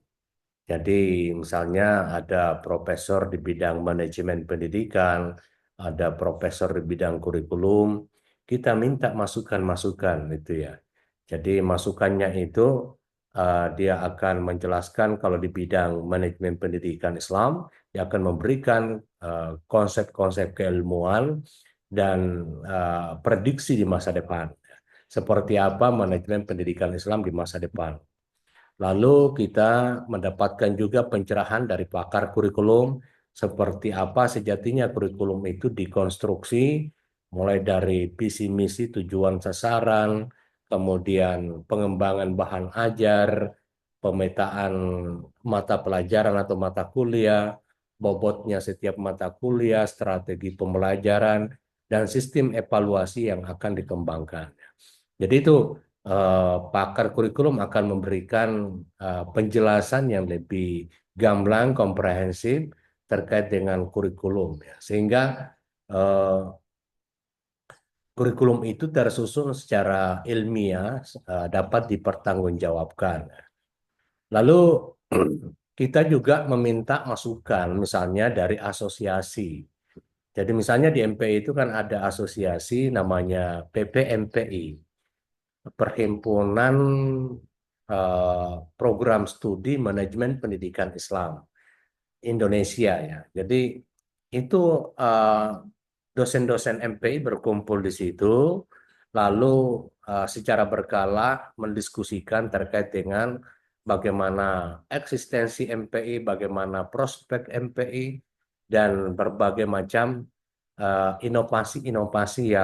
Jadi misalnya ada profesor di bidang manajemen pendidikan, ada profesor di bidang kurikulum, kita minta masukan-masukan itu ya. Jadi masukannya itu dia akan menjelaskan kalau di bidang manajemen pendidikan Islam, dia akan memberikan konsep-konsep keilmuan dan prediksi di masa depan. Seperti apa manajemen pendidikan Islam di masa depan. Lalu kita mendapatkan juga pencerahan dari pakar kurikulum seperti apa sejatinya kurikulum itu dikonstruksi mulai dari visi misi tujuan sasaran, kemudian pengembangan bahan ajar, pemetaan mata pelajaran atau mata kuliah, bobotnya setiap mata kuliah, strategi pembelajaran, dan sistem evaluasi yang akan dikembangkan. Jadi itu pakar kurikulum akan memberikan penjelasan yang lebih gamblang, komprehensif terkait dengan kurikulum, ya. Sehingga kurikulum itu tersusun secara ilmiah dapat dipertanggungjawabkan. Lalu kita juga meminta masukan, misalnya dari asosiasi. Jadi misalnya di MPI itu kan ada asosiasi namanya PPMPI. Perhimpunan Program Studi Manajemen Pendidikan Islam Indonesia ya. Jadi itu dosen-dosen MPI berkumpul di situ, lalu secara berkala mendiskusikan terkait dengan bagaimana eksistensi MPI, bagaimana prospek MPI, dan berbagai macam inovasi-inovasi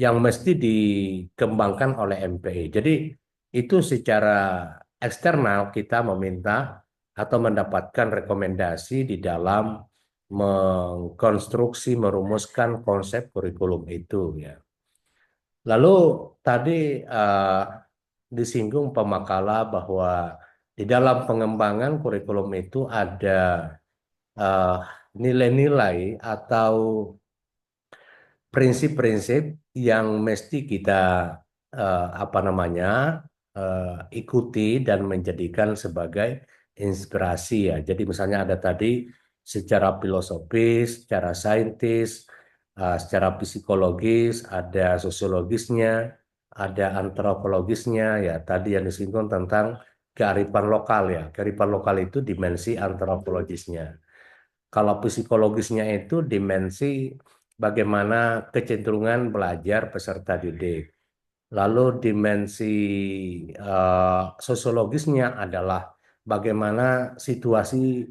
yang mesti dikembangkan oleh MPI. Jadi itu secara eksternal kita meminta atau mendapatkan rekomendasi di dalam mengkonstruksi, merumuskan konsep kurikulum itu ya. Lalu tadi disinggung pemakala bahwa di dalam pengembangan kurikulum itu ada eh, nilai-nilai atau prinsip-prinsip yang mesti kita ikuti dan menjadikan sebagai inspirasi ya. Jadi misalnya ada tadi secara filosofis, secara saintis, secara psikologis, ada sosiologisnya, ada antropologisnya ya. Tadi yang disinggung tentang kearifan lokal ya. Kearifan lokal itu dimensi antropologisnya. Kalau psikologisnya itu dimensi bagaimana kecenderungan belajar peserta didik. Lalu dimensi sosiologisnya adalah bagaimana situasi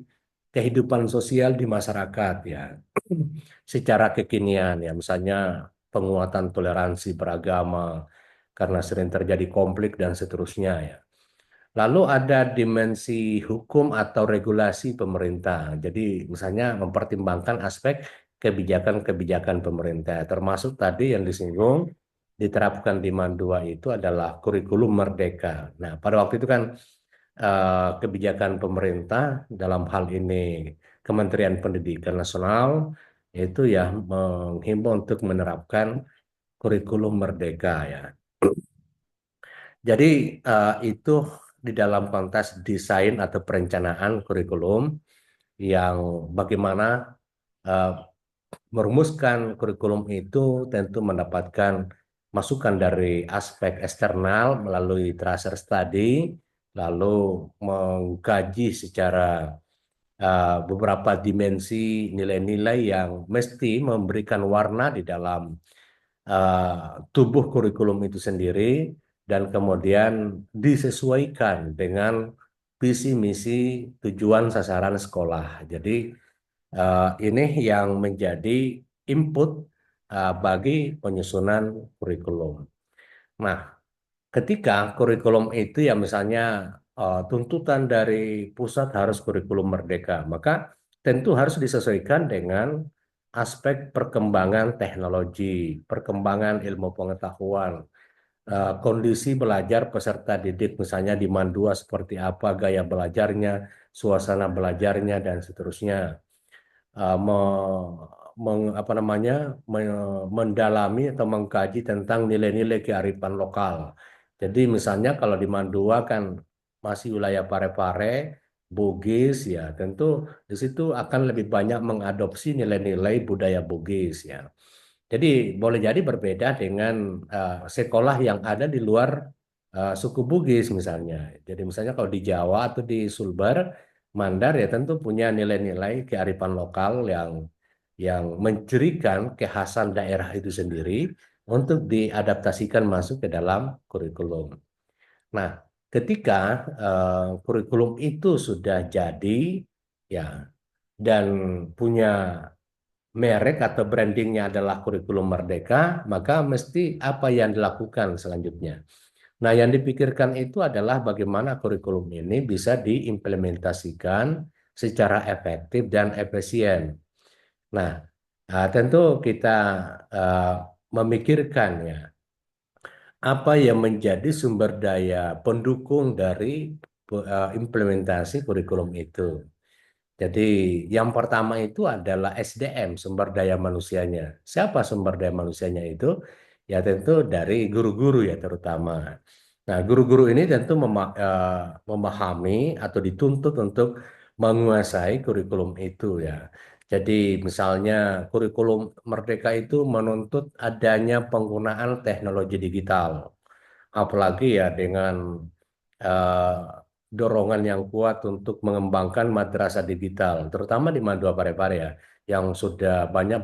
kehidupan sosial di masyarakat ya. Secara kekinian ya, misalnya penguatan toleransi beragama karena sering terjadi konflik dan seterusnya ya. Lalu ada dimensi hukum atau regulasi pemerintah. Jadi misalnya mempertimbangkan aspek kebijakan-kebijakan pemerintah. Termasuk tadi yang disinggung diterapkan di Mandua itu adalah kurikulum merdeka. Nah, pada waktu itu kan kebijakan pemerintah dalam hal ini Kementerian Pendidikan Nasional itu ya menghimbau untuk menerapkan kurikulum merdeka ya. Jadi itu di dalam konteks desain atau perencanaan kurikulum yang bagaimana eh, merumuskan kurikulum itu tentu mendapatkan masukan dari aspek eksternal melalui tracer study, lalu mengkaji secara beberapa dimensi nilai-nilai yang mesti memberikan warna di dalam tubuh kurikulum itu sendiri dan kemudian disesuaikan dengan visi misi tujuan sasaran sekolah. Jadi ini yang menjadi input bagi penyusunan kurikulum. Nah, ketika kurikulum itu ya misalnya tuntutan dari pusat harus kurikulum merdeka, maka tentu harus disesuaikan dengan aspek perkembangan teknologi, perkembangan ilmu pengetahuan, kondisi belajar peserta didik misalnya di Mandua seperti apa gaya belajarnya, suasana belajarnya dan seterusnya. Mendalami atau mengkaji tentang nilai-nilai kearifan lokal. Jadi misalnya kalau di Mandua kan masih wilayah Parepare, Bugis ya, tentu di situ akan lebih banyak mengadopsi nilai-nilai budaya Bugis ya. Jadi boleh jadi berbeda dengan sekolah yang ada di luar suku Bugis misalnya. Jadi misalnya kalau di Jawa atau di Sulbar, Mandar ya tentu punya nilai-nilai kearifan lokal yang mencirikan kekhasan daerah itu sendiri untuk diadaptasikan masuk ke dalam kurikulum. Nah, ketika kurikulum itu sudah jadi ya dan punya merek atau brandingnya adalah kurikulum merdeka, maka mesti apa yang dilakukan selanjutnya. Nah, yang dipikirkan itu adalah bagaimana kurikulum ini bisa diimplementasikan secara efektif dan efisien. Nah, tentu kita uh, memikirkan ya, apa yang menjadi sumber daya pendukung dari implementasi kurikulum itu. Jadi yang pertama itu adalah SDM, sumber daya manusianya. Siapa sumber daya manusianya itu? Ya tentu dari guru-guru ya terutama. Nah, guru-guru ini tentu memahami atau dituntut untuk menguasai kurikulum itu ya. Jadi misalnya kurikulum Merdeka itu menuntut adanya penggunaan teknologi digital. Apalagi ya dengan eh, dorongan yang kuat untuk mengembangkan madrasah digital, terutama di Madua Parepare ya, yang sudah banyak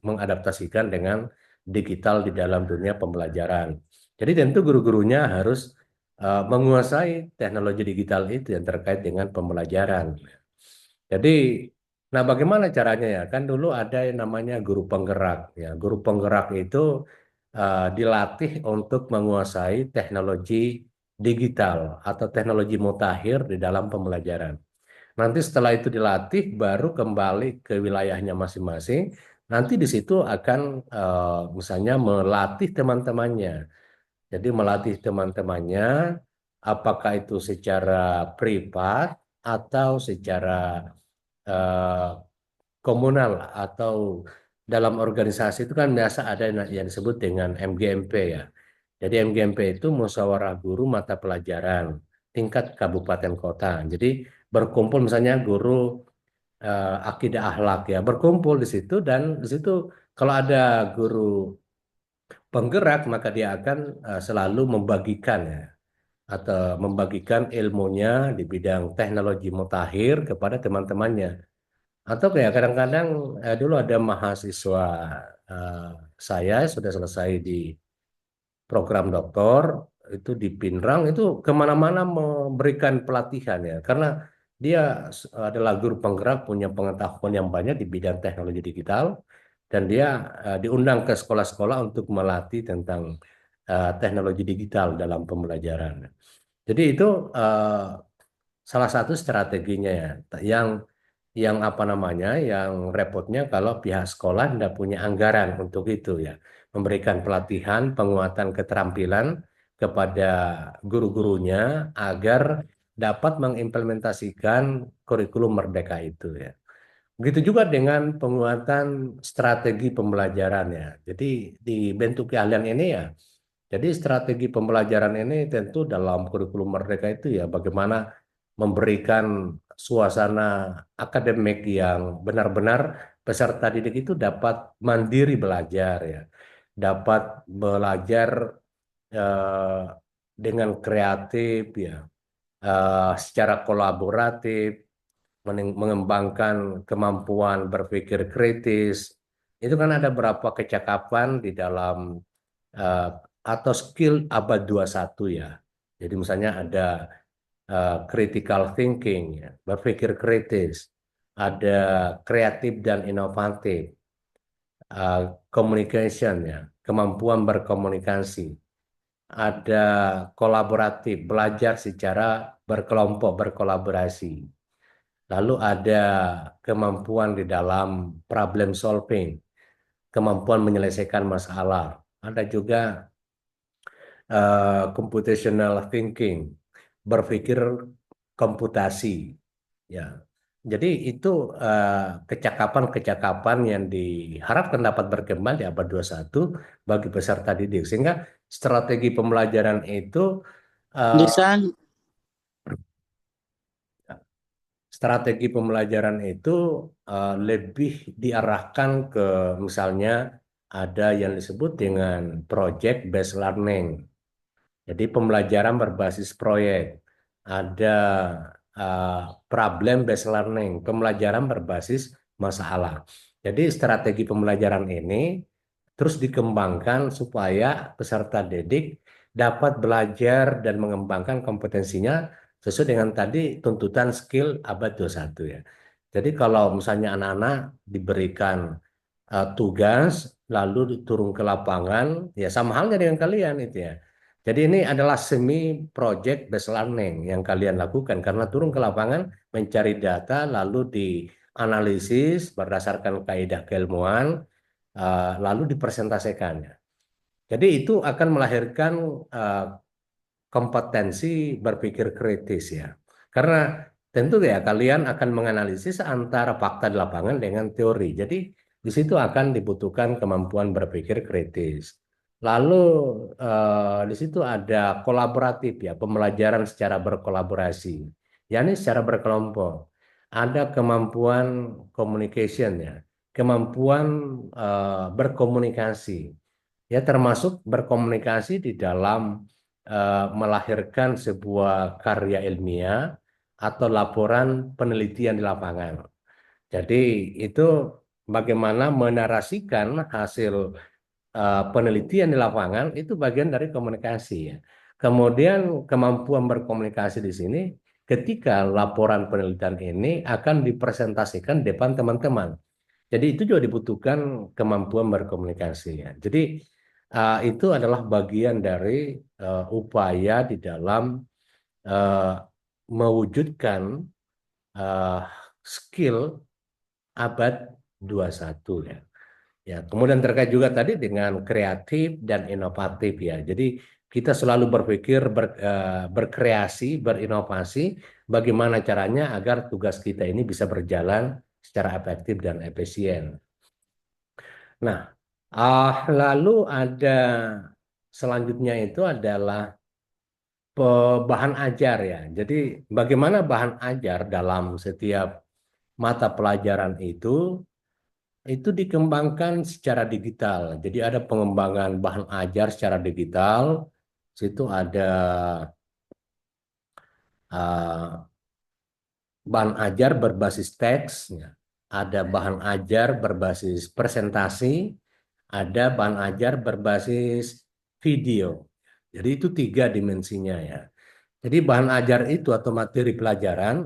mengadaptasikan dengan digital di dalam dunia pembelajaran. Jadi tentu guru-gurunya harus menguasai teknologi digital itu yang terkait dengan pembelajaran. Jadi, nah bagaimana caranya ya? Kan dulu ada yang namanya guru penggerak ya. Guru penggerak itu dilatih untuk menguasai teknologi digital atau teknologi mutakhir di dalam pembelajaran. Nanti setelah itu dilatih, baru kembali ke wilayahnya masing-masing. Nanti di situ akan misalnya melatih teman-temannya. Jadi melatih teman-temannya, apakah itu secara privat atau secara eh, komunal atau dalam organisasi itu kan biasa ada yang disebut dengan MGMP ya. Jadi MGMP itu musyawarah guru mata pelajaran tingkat kabupaten kota. Jadi berkumpul misalnya guru akidah akhlak ya, berkumpul di situ dan di situ kalau ada guru penggerak maka dia akan selalu membagikan ya atau membagikan ilmunya di bidang teknologi mutakhir kepada teman-temannya. Atau kayak kadang-kadang dulu ada mahasiswa eh, saya sudah selesai di program doktor itu di Pinrang itu kemana-mana memberikan pelatihan ya karena dia adalah guru penggerak punya pengetahuan yang banyak di bidang teknologi digital dan dia diundang ke sekolah-sekolah untuk melatih tentang teknologi digital dalam pembelajaran. Jadi itu salah satu strateginya ya yang apa namanya yang repotnya kalau pihak sekolah tidak punya anggaran untuk itu ya memberikan pelatihan penguatan keterampilan kepada guru-gurunya agar dapat mengimplementasikan kurikulum merdeka itu ya. Begitu juga dengan penguatan strategi pembelajaran ya. Jadi dibentuk keahlian ini ya jadi strategi pembelajaran ini tentu dalam kurikulum merdeka itu ya bagaimana memberikan suasana akademik yang benar-benar peserta didik itu dapat mandiri belajar ya, dapat belajar eh, dengan kreatif ya, secara kolaboratif, mengembangkan kemampuan berpikir kritis. Itu kan ada beberapa kecakapan di dalam eh, atau skill abad 21 ya. Jadi misalnya ada critical thinking ya, berpikir kritis, ada kreatif dan inovatif, eh, communication ya, kemampuan berkomunikasi, ada kolaboratif, belajar secara berkelompok, berkolaborasi. Lalu ada kemampuan di dalam problem solving, kemampuan menyelesaikan masalah. Ada juga computational thinking, berpikir komputasi. Ya, jadi itu kecakapan-kecakapan yang diharapkan dapat berkembang di abad 21 bagi peserta didik. Sehingga strategi pembelajaran itu eh, Lisan. strategi pembelajaran itu lebih diarahkan ke misalnya ada yang disebut dengan project based learning. Jadi pembelajaran berbasis proyek. Ada uh, problem based learning, pembelajaran berbasis masalah. Jadi strategi pembelajaran ini terus dikembangkan supaya peserta didik dapat belajar dan mengembangkan kompetensinya sesuai dengan tadi tuntutan skill abad 21 ya. Jadi kalau misalnya anak-anak diberikan tugas lalu turun ke lapangan ya sama halnya dengan kalian itu ya. Jadi ini adalah semi project based learning yang kalian lakukan karena turun ke lapangan mencari data lalu dianalisis berdasarkan kaidah keilmuan lalu dipresentasikannya. Jadi itu akan melahirkan eh, kompetensi berpikir kritis ya. Karena tentu ya kalian akan menganalisis antara fakta di lapangan dengan teori. Jadi di situ akan dibutuhkan kemampuan berpikir kritis. Lalu di situ ada kolaboratif ya, pembelajaran secara berkolaborasi. yakni secara berkelompok. Ada kemampuan communication ya, kemampuan berkomunikasi. Ya termasuk berkomunikasi di dalam melahirkan sebuah karya ilmiah atau laporan penelitian di lapangan. Jadi itu bagaimana menarasikan hasil penelitian di lapangan itu bagian dari komunikasi ya. Kemudian kemampuan berkomunikasi di sini ketika laporan penelitian ini akan dipresentasikan di depan teman-teman. Jadi itu juga dibutuhkan kemampuan berkomunikasi ya. Jadi itu adalah bagian dari upaya di dalam uh, mewujudkan eh, skill abad 21 ya. Ya, kemudian terkait juga tadi dengan kreatif dan inovatif ya. Jadi kita selalu berpikir berkreasi, berinovasi, bagaimana caranya agar tugas kita ini bisa berjalan secara efektif dan efisien. Nah, lalu ada selanjutnya itu adalah bahan ajar ya. Jadi bagaimana bahan ajar dalam setiap mata pelajaran itu dikembangkan secara digital. Jadi ada pengembangan bahan ajar secara digital. Situ ada uh, bahan ajar berbasis teks, ya. Ada bahan ajar berbasis presentasi, ada bahan ajar berbasis video. Jadi itu 3 dimensinya ya. Jadi bahan ajar itu atau materi pelajaran,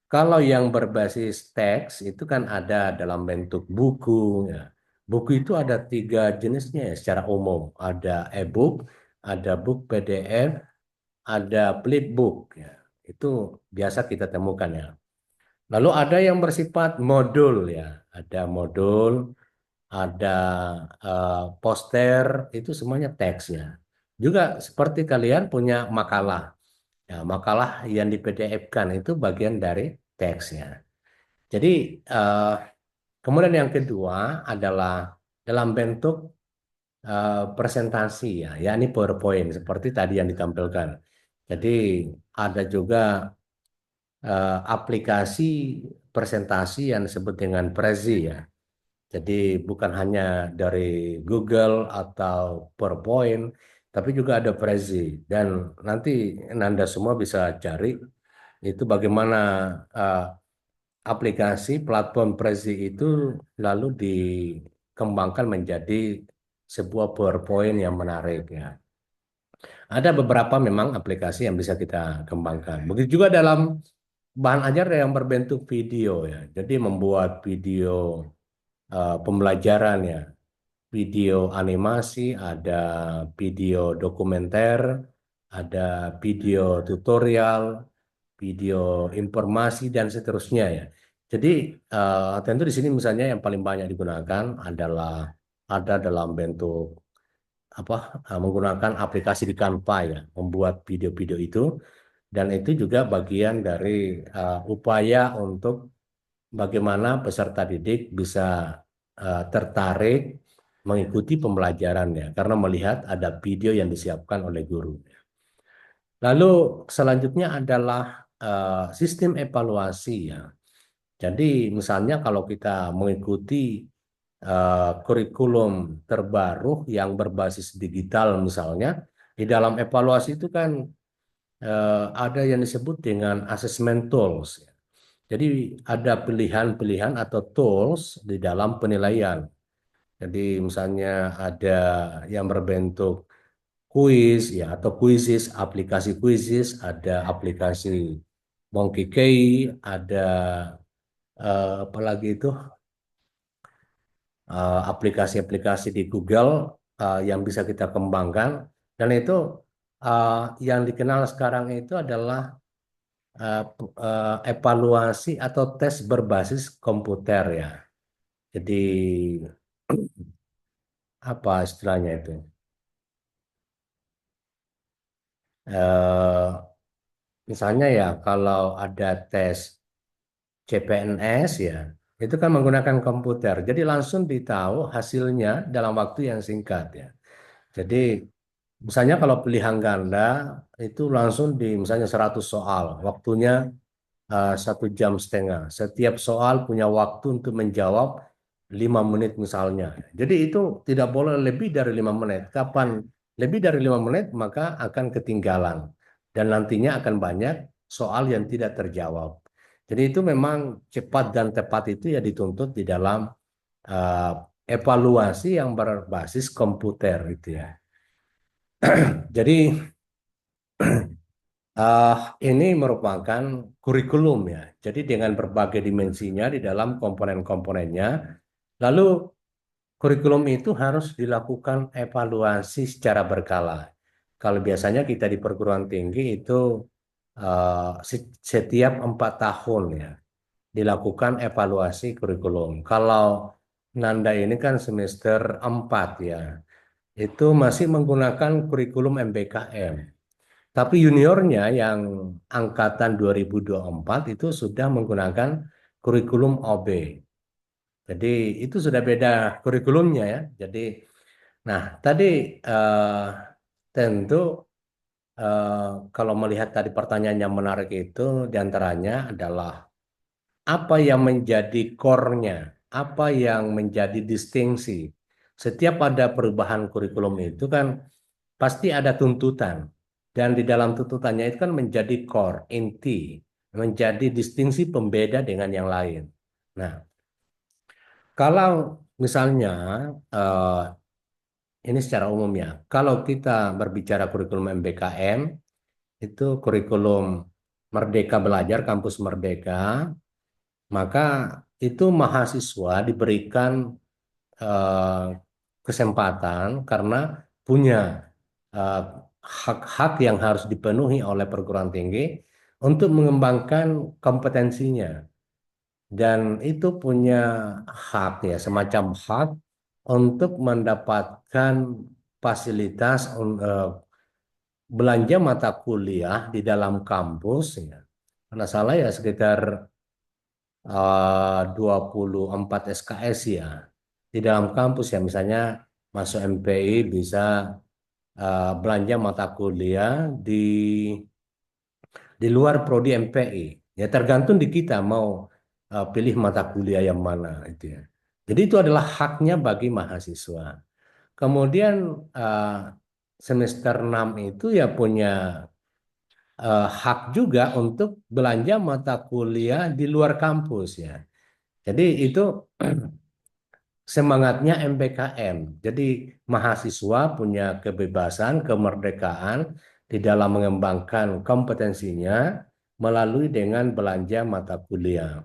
kalau yang berbasis teks itu kan ada dalam bentuk buku. Ya. Buku itu ada 3 jenisnya ya, secara umum. Ada e-book, ada book PDF, ada flipbook. Ya. Itu biasa kita temukan ya. Lalu ada yang bersifat modul ya. Ada modul, ada poster, itu semuanya teks ya. Juga seperti kalian punya makalah. Ya, makalah yang di PDF-kan itu bagian dari teksnya. Jadi kemudian yang kedua adalah dalam bentuk presentasi ya, yakni PowerPoint seperti tadi yang ditampilkan. Jadi ada juga aplikasi presentasi yang disebut dengan Prezi ya. Jadi bukan hanya dari Google atau PowerPoint, tapi juga ada Prezi. Dan nanti Anda semua bisa cari itu bagaimana uh, aplikasi platform Prezi itu lalu dikembangkan menjadi sebuah PowerPoint yang menarik ya. Ada beberapa memang aplikasi yang bisa kita kembangkan. Begitu juga dalam bahan ajar yang berbentuk video ya. Jadi membuat video pembelajaran ya. Video animasi, ada video dokumenter, ada video tutorial, video informasi dan seterusnya ya. Jadi tentu di sini misalnya yang paling banyak digunakan adalah ada dalam bentuk apa menggunakan aplikasi di Canva ya, membuat video-video itu dan itu juga bagian dari upaya untuk bagaimana peserta didik bisa tertarik mengikuti pembelajarannya karena melihat ada video yang disiapkan oleh guru. Lalu selanjutnya adalah sistem evaluasi ya. Jadi misalnya kalau kita mengikuti kurikulum terbaru yang berbasis digital misalnya, di dalam evaluasi itu kan ada yang disebut dengan assessment tools. Jadi ada pilihan-pilihan atau tools di dalam penilaian. Jadi misalnya ada yang berbentuk kuis ya atau kuisis, aplikasi kuisis, ada aplikasi Monkey Key, ada apalagi itu aplikasi-aplikasi di Google yang bisa kita kembangkan dan itu uh, yang dikenal sekarang itu adalah evaluasi atau tes berbasis komputer ya. Jadi apa istilahnya itu? Eh, Misalnya ya kalau ada tes CPNS ya, itu kan menggunakan komputer. Jadi langsung ditahu hasilnya dalam waktu yang singkat ya. Jadi misalnya kalau pilihan ganda itu langsung di misalnya 100 soal, waktunya 1,5 jam. Setiap soal punya waktu untuk menjawab 5 menit misalnya. Jadi itu tidak boleh lebih dari 5 menit. Kapan lebih dari 5 menit maka akan ketinggalan dan nantinya akan banyak soal yang tidak terjawab. Jadi itu memang cepat dan tepat itu ya dituntut di dalam uh, evaluasi yang berbasis komputer itu ya. Jadi ini merupakan kurikulum ya. Jadi dengan berbagai dimensinya di dalam komponen-komponennya. Lalu kurikulum itu harus dilakukan evaluasi secara berkala. Kalau biasanya kita di perguruan tinggi itu setiap 4 tahun ya dilakukan evaluasi kurikulum. Kalau Nanda ini kan semester 4 ya, itu masih menggunakan kurikulum MBKM. Tapi juniornya yang angkatan 2024 itu sudah menggunakan kurikulum OB. Jadi itu sudah beda kurikulumnya ya. Jadi, nah tadi eh, tentu kalau melihat tadi pertanyaan yang menarik itu diantaranya adalah apa yang menjadi core-nya, apa yang menjadi distingsi. Setiap ada perubahan kurikulum itu kan pasti ada tuntutan. Dan di dalam tuntutannya itu kan menjadi core, inti, menjadi distingsi pembeda dengan yang lain. Nah, kalau misalnya eh, ini secara umum ya, kalau kita berbicara kurikulum MBKM, itu kurikulum Merdeka Belajar, Kampus Merdeka, maka itu mahasiswa diberikan eh, kesempatan karena punya eh, hak-hak yang harus dipenuhi oleh perguruan tinggi untuk mengembangkan kompetensinya dan itu punya hak ya semacam hak untuk mendapatkan fasilitas belanja mata kuliah di dalam kampus ya. Karena salah ya sekitar 24 SKS ya di dalam kampus ya misalnya masuk MPI bisa belanja mata kuliah di luar prodi MPI ya tergantung di kita mau pilih mata kuliah yang mana itu ya. Jadi itu adalah haknya bagi mahasiswa. Kemudian eh, semester 6 itu ya punya hak juga untuk belanja mata kuliah di luar kampus ya. Jadi itu semangatnya MBKM. Jadi mahasiswa punya kebebasan, kemerdekaan di dalam mengembangkan kompetensinya melalui dengan belanja mata kuliah.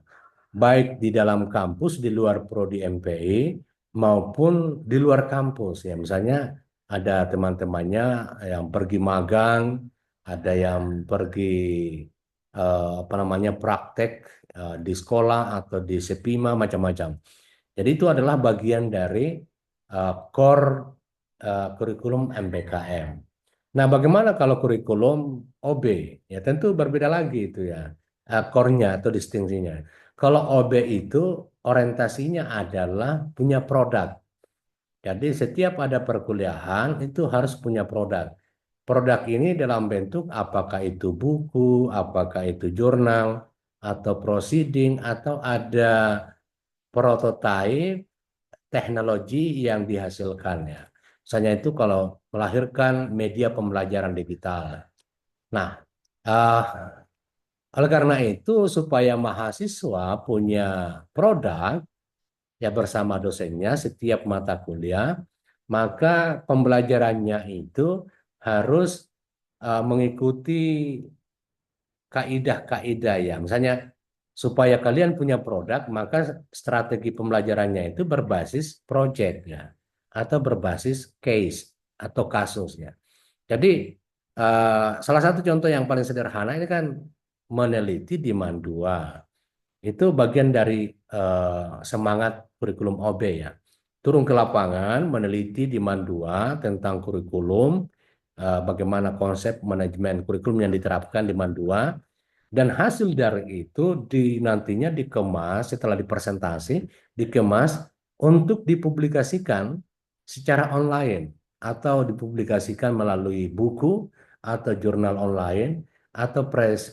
Baik di dalam kampus, di luar prodi MPI, maupun di luar kampus. Ya, misalnya ada teman-temannya yang pergi magang, ada yang pergi apa namanya praktek di sekolah atau di Sepima macam-macam. Jadi itu adalah bagian dari core kurikulum MBKM. Nah, bagaimana kalau kurikulum OB? Ya tentu berbeda lagi itu ya, core-nya atau distingsinya. Kalau OB itu orientasinya adalah punya produk. Jadi setiap ada perkuliahan itu harus punya produk. Produk ini dalam bentuk apakah itu buku, apakah itu jurnal, atau proceeding, atau ada prototipe teknologi yang dihasilkannya. Misalnya itu kalau melahirkan media pembelajaran digital. Nah, eh, oleh karena itu supaya mahasiswa punya produk ya bersama dosennya setiap mata kuliah, maka pembelajarannya itu harus mengikuti kaidah-kaidah ya. Misalnya supaya kalian punya produk, maka strategi pembelajarannya itu berbasis project ya atau berbasis case atau kasus ya. Jadi salah satu contoh yang paling sederhana ini kan meneliti di Mandua. Itu bagian dari semangat kurikulum OB ya. Turun ke lapangan, meneliti di Mandua tentang kurikulum, bagaimana konsep manajemen kurikulum yang diterapkan di Mandua, dan hasil dari itu nantinya dikemas setelah dipresentasi, dikemas untuk dipublikasikan secara online atau dipublikasikan melalui buku atau jurnal online atau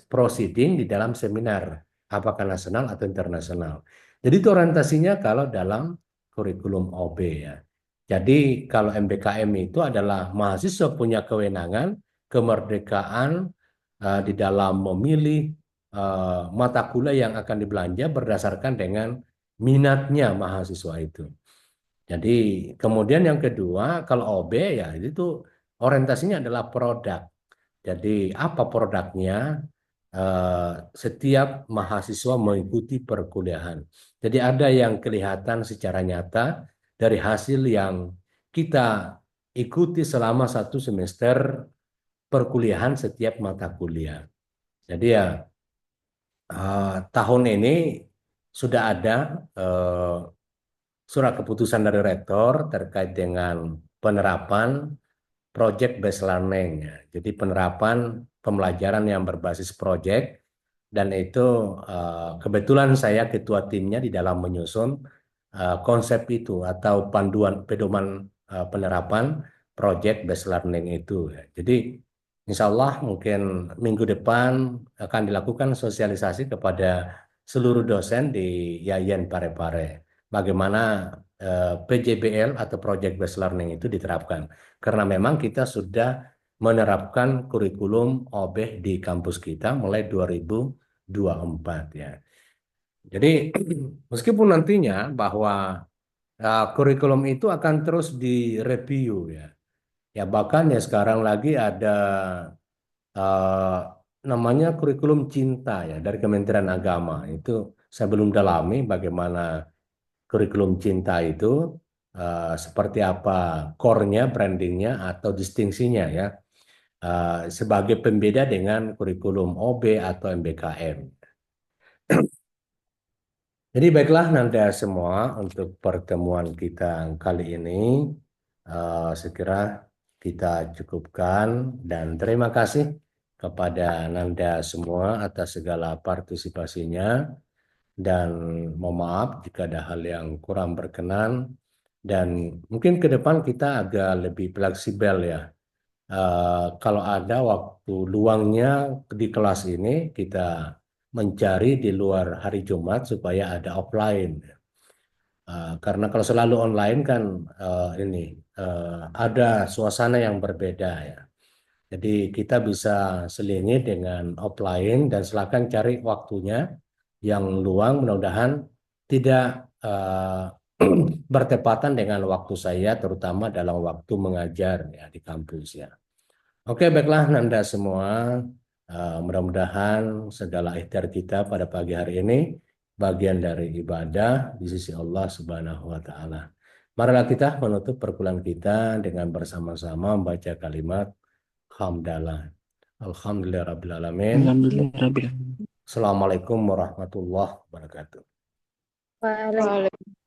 proceeding di dalam seminar apakah nasional atau internasional. Jadi itu orientasinya kalau dalam kurikulum OB ya. Jadi kalau MBKM itu adalah mahasiswa punya kewenangan, kemerdekaan di dalam memilih mata kuliah yang akan dibelanja berdasarkan dengan minatnya mahasiswa itu. Jadi kemudian yang kedua kalau OB ya itu orientasinya adalah produk. Jadi apa produknya? Setiap mahasiswa mengikuti perkuliahan. Jadi ada yang kelihatan secara nyata dari hasil yang kita ikuti selama 1 semester perkuliahan setiap mata kuliah. Jadi ya tahun ini sudah ada surat keputusan dari rektor terkait dengan penerapan project based learning, ya. Jadi penerapan pembelajaran yang berbasis project, dan itu kebetulan saya ketua timnya di dalam menyusun konsep itu atau panduan pedoman penerapan project based learning itu, ya. Jadi insya Allah mungkin minggu depan akan dilakukan sosialisasi kepada seluruh dosen di Yayan Parepare bagaimana PJBL atau project based learning itu diterapkan. Karena memang kita sudah menerapkan kurikulum OBEH di kampus kita mulai 2024, ya. Jadi meskipun nantinya bahwa kurikulum itu akan terus direview, ya. Ya bahkan ya sekarang lagi ada eh, namanya kurikulum cinta, ya, dari Kementerian Agama. Itu saya belum dalami bagaimana kurikulum cinta itu, seperti apa core-nya, brandingnya atau distingsinya, ya, sebagai pembeda dengan kurikulum OB atau MBKM. Jadi baiklah Nanda semua, untuk pertemuan kita kali ini sekira kita cukupkan, dan terima kasih kepada Nanda semua atas segala partisipasinya, dan mohon maaf jika ada hal yang kurang berkenan, dan mungkin ke depan kita agak lebih fleksibel, ya. Kalau ada waktu luangnya di kelas ini, kita mencari di luar hari Jumat supaya ada offline. Karena kalau selalu online kan ini ada suasana yang berbeda, ya. Jadi kita bisa selingi dengan offline, dan silakan cari waktunya yang luang, mudah-mudahan tidak bertepatan dengan waktu saya, terutama dalam waktu mengajar, ya, di kampus, ya. Oke, baiklah Nanda semua. Mudah-mudahan segala ikhtiar kita pada pagi hari ini bagian dari ibadah di sisi Allah Subhanahu wa Ta'ala. Marilah kita menutup perkuliahan kita dengan bersama-sama membaca kalimat hamdalah. Alhamdulillahirabbil alamin. Alhamdulillahirrahmanirrahim. Assalamualaikum warahmatullahi wabarakatuh.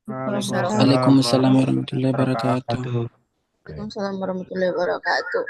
Waalaikumsalam warahmatullahi wabarakatuh. Waalaikumsalam warahmatullahi wabarakatuh.